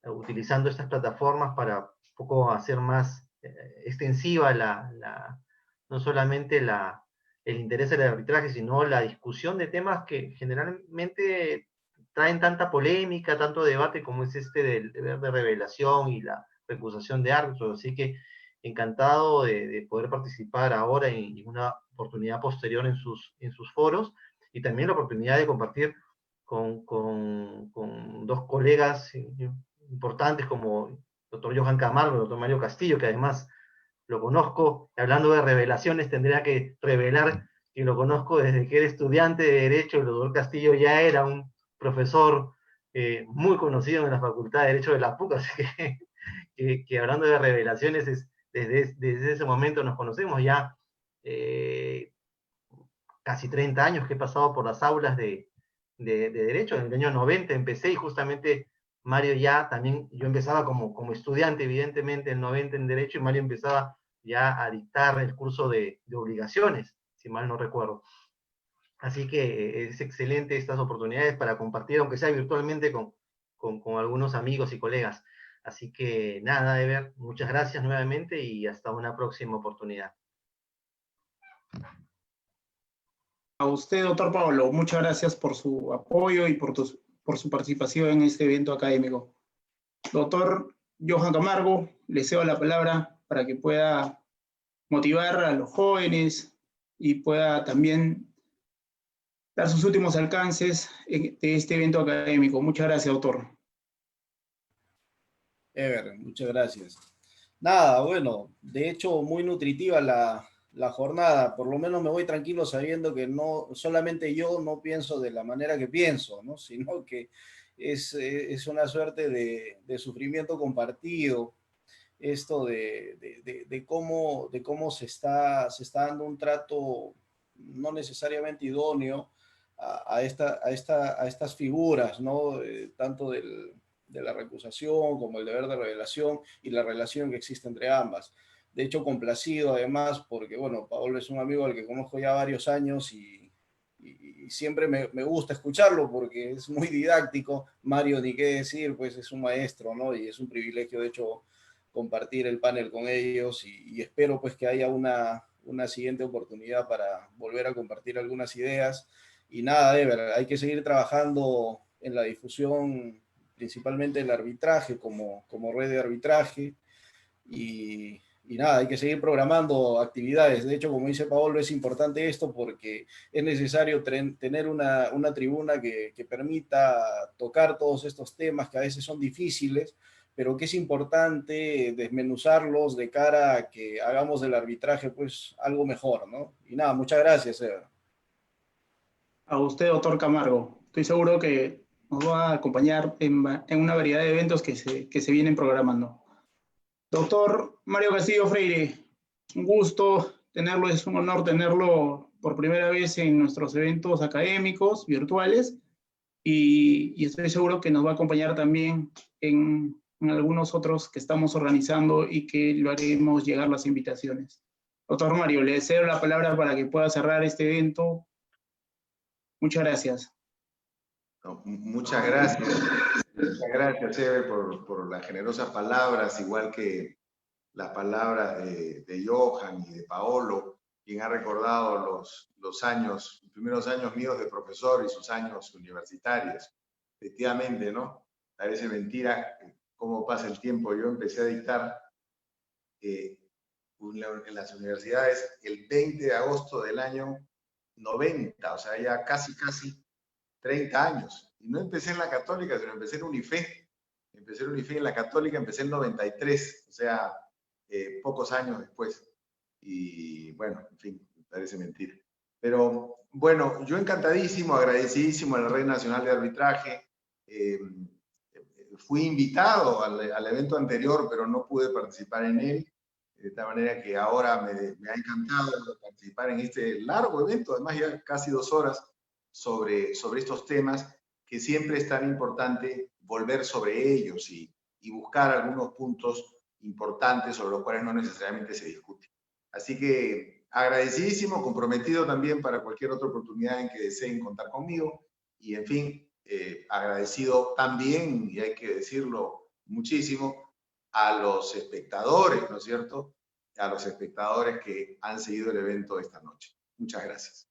utilizando estas plataformas para un poco hacer más extensiva no solamente el interés del arbitraje, sino la discusión de temas que generalmente traen tanta polémica, tanto debate como es este del deber de revelación y la recusación de árbitros. Así que encantado de poder participar ahora en una oportunidad posterior en sus foros, y también la oportunidad de compartir con dos colegas importantes como el doctor Johan Camargo y el doctor Mario Castillo, que además lo conozco, hablando de revelaciones, tendría que revelar que lo conozco desde que era estudiante de Derecho. El doctor Castillo ya era un profesor muy conocido en la Facultad de Derecho de la PUC, así que hablando de revelaciones, desde ese momento nos conocemos ya casi 30 años que he pasado por las aulas de Derecho. En el año 90 empecé, y justamente Mario ya también, yo empezaba como estudiante, evidentemente, en el 90 en Derecho, y Mario empezaba ya a dictar el curso de obligaciones, si mal no recuerdo. Así que es excelente estas oportunidades para compartir, aunque sea virtualmente, con algunos amigos y colegas. Así que nada, Ever, muchas gracias nuevamente y hasta una próxima oportunidad. A usted, doctor Paolo, muchas gracias por su apoyo y por su participación en este evento académico. Doctor Johan Camargo, le cedo la palabra para que pueda motivar a los jóvenes y pueda también dar sus últimos alcances de este evento académico. Muchas gracias, doctor. Ever, muchas gracias. Nada, bueno, de hecho muy nutritiva la jornada. Por lo menos me voy tranquilo sabiendo que no solamente yo no pienso de la manera que pienso, ¿no? Sino que es una suerte de sufrimiento compartido, esto de cómo se está dando un trato no necesariamente idóneo a estas figuras, ¿no? Tanto de la recusación como el deber de revelación y la relación que existe entre ambas. De hecho, complacido además porque, bueno, Paolo es un amigo al que conozco ya varios años y siempre me gusta escucharlo porque es muy didáctico. Mario, ni qué decir, pues es un maestro, ¿no? Y es un privilegio, de hecho, compartir el panel con ellos y espero pues que haya una siguiente oportunidad para volver a compartir algunas ideas. Y nada, Ever, hay que seguir trabajando en la difusión, principalmente el arbitraje como red de arbitraje, y nada, hay que seguir programando actividades. De hecho, como dice Paolo, es importante esto porque es necesario tener una tribuna que permita tocar todos estos temas que a veces son difíciles, pero que es importante desmenuzarlos de cara a que hagamos del arbitraje pues algo mejor, ¿no? Y nada, muchas gracias, Eva. A usted, doctor Camargo. Estoy seguro que nos va a acompañar en una variedad de eventos que se vienen programando. Doctor Mario Castillo Freire, un gusto tenerlo, es un honor tenerlo por primera vez en nuestros eventos académicos virtuales, y estoy seguro que nos va a acompañar también en algunos otros que estamos organizando y que lo haremos llegar las invitaciones. Doctor Mario, le cedo la palabra para que pueda cerrar este evento. Muchas gracias. No, muchas gracias. Muchas gracias, Eve, por las generosas palabras, igual que las palabras de Johan y de Paolo, quien ha recordado los primeros años míos de profesor y sus años universitarios. Efectivamente, ¿no? Parece mentira cómo pasa el tiempo. Yo empecé a dictar en las universidades el 20 de agosto del año 90, o sea, ya casi 30 años. Y no empecé en la Católica, sino empecé en UNIFE. Empecé en UNIFE en la Católica, empecé en 93, o sea, pocos años después. Y bueno, en fin, parece mentira. Pero Bueno, yo encantadísimo, agradecidísimo a la Red Nacional de Arbitraje. Fui invitado al evento anterior, pero no pude participar en él. De tal manera que ahora me ha encantado participar en este largo evento, además ya casi 2 horas, sobre estos temas, que siempre es tan importante volver sobre ellos y buscar algunos puntos importantes sobre los cuales no necesariamente se discute. Así que agradecidísimo, comprometido también para cualquier otra oportunidad en que deseen contar conmigo, y en fin, agradecido también, y hay que decirlo muchísimo, a los espectadores, ¿no es cierto? A los espectadores que han seguido el evento esta noche. Muchas gracias.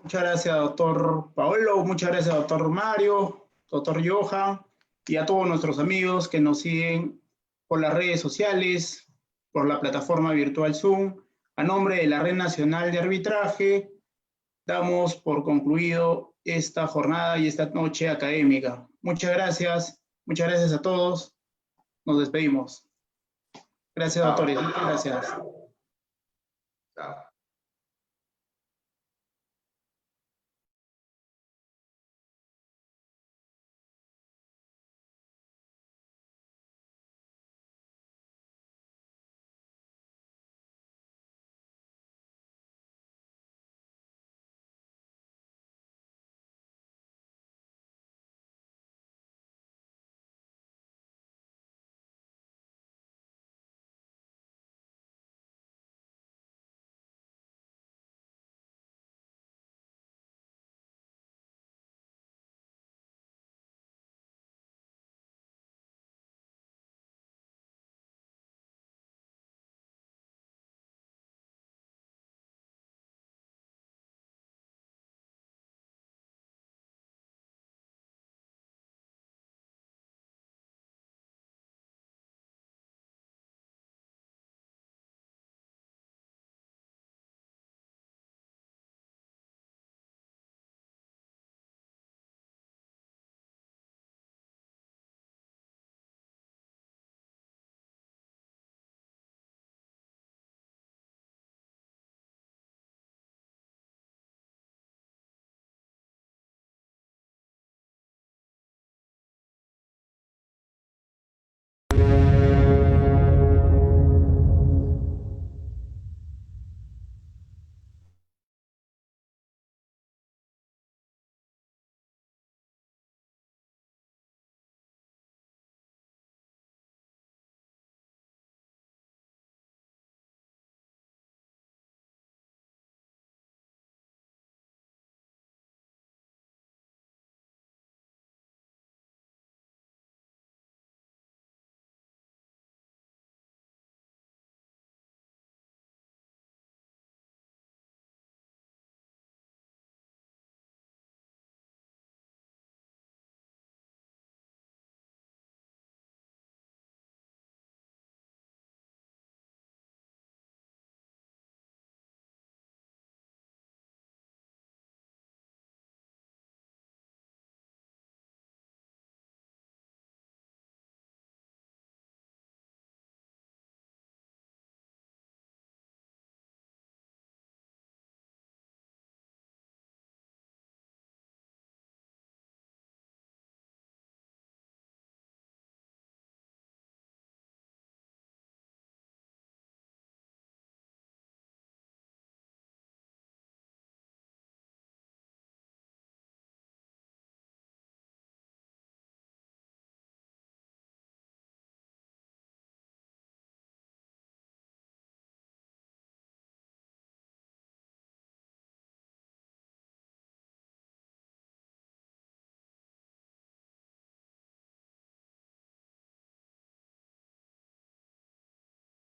Muchas gracias, doctor Paolo. Muchas gracias, doctor Mario, doctor Johan, y a todos nuestros amigos que nos siguen por las redes sociales, por la plataforma virtual Zoom. A nombre de la Red Nacional de Arbitraje, damos por concluido esta jornada y esta noche académica. Muchas gracias a todos. Nos despedimos. Gracias, doctores. Muchas gracias. Chao.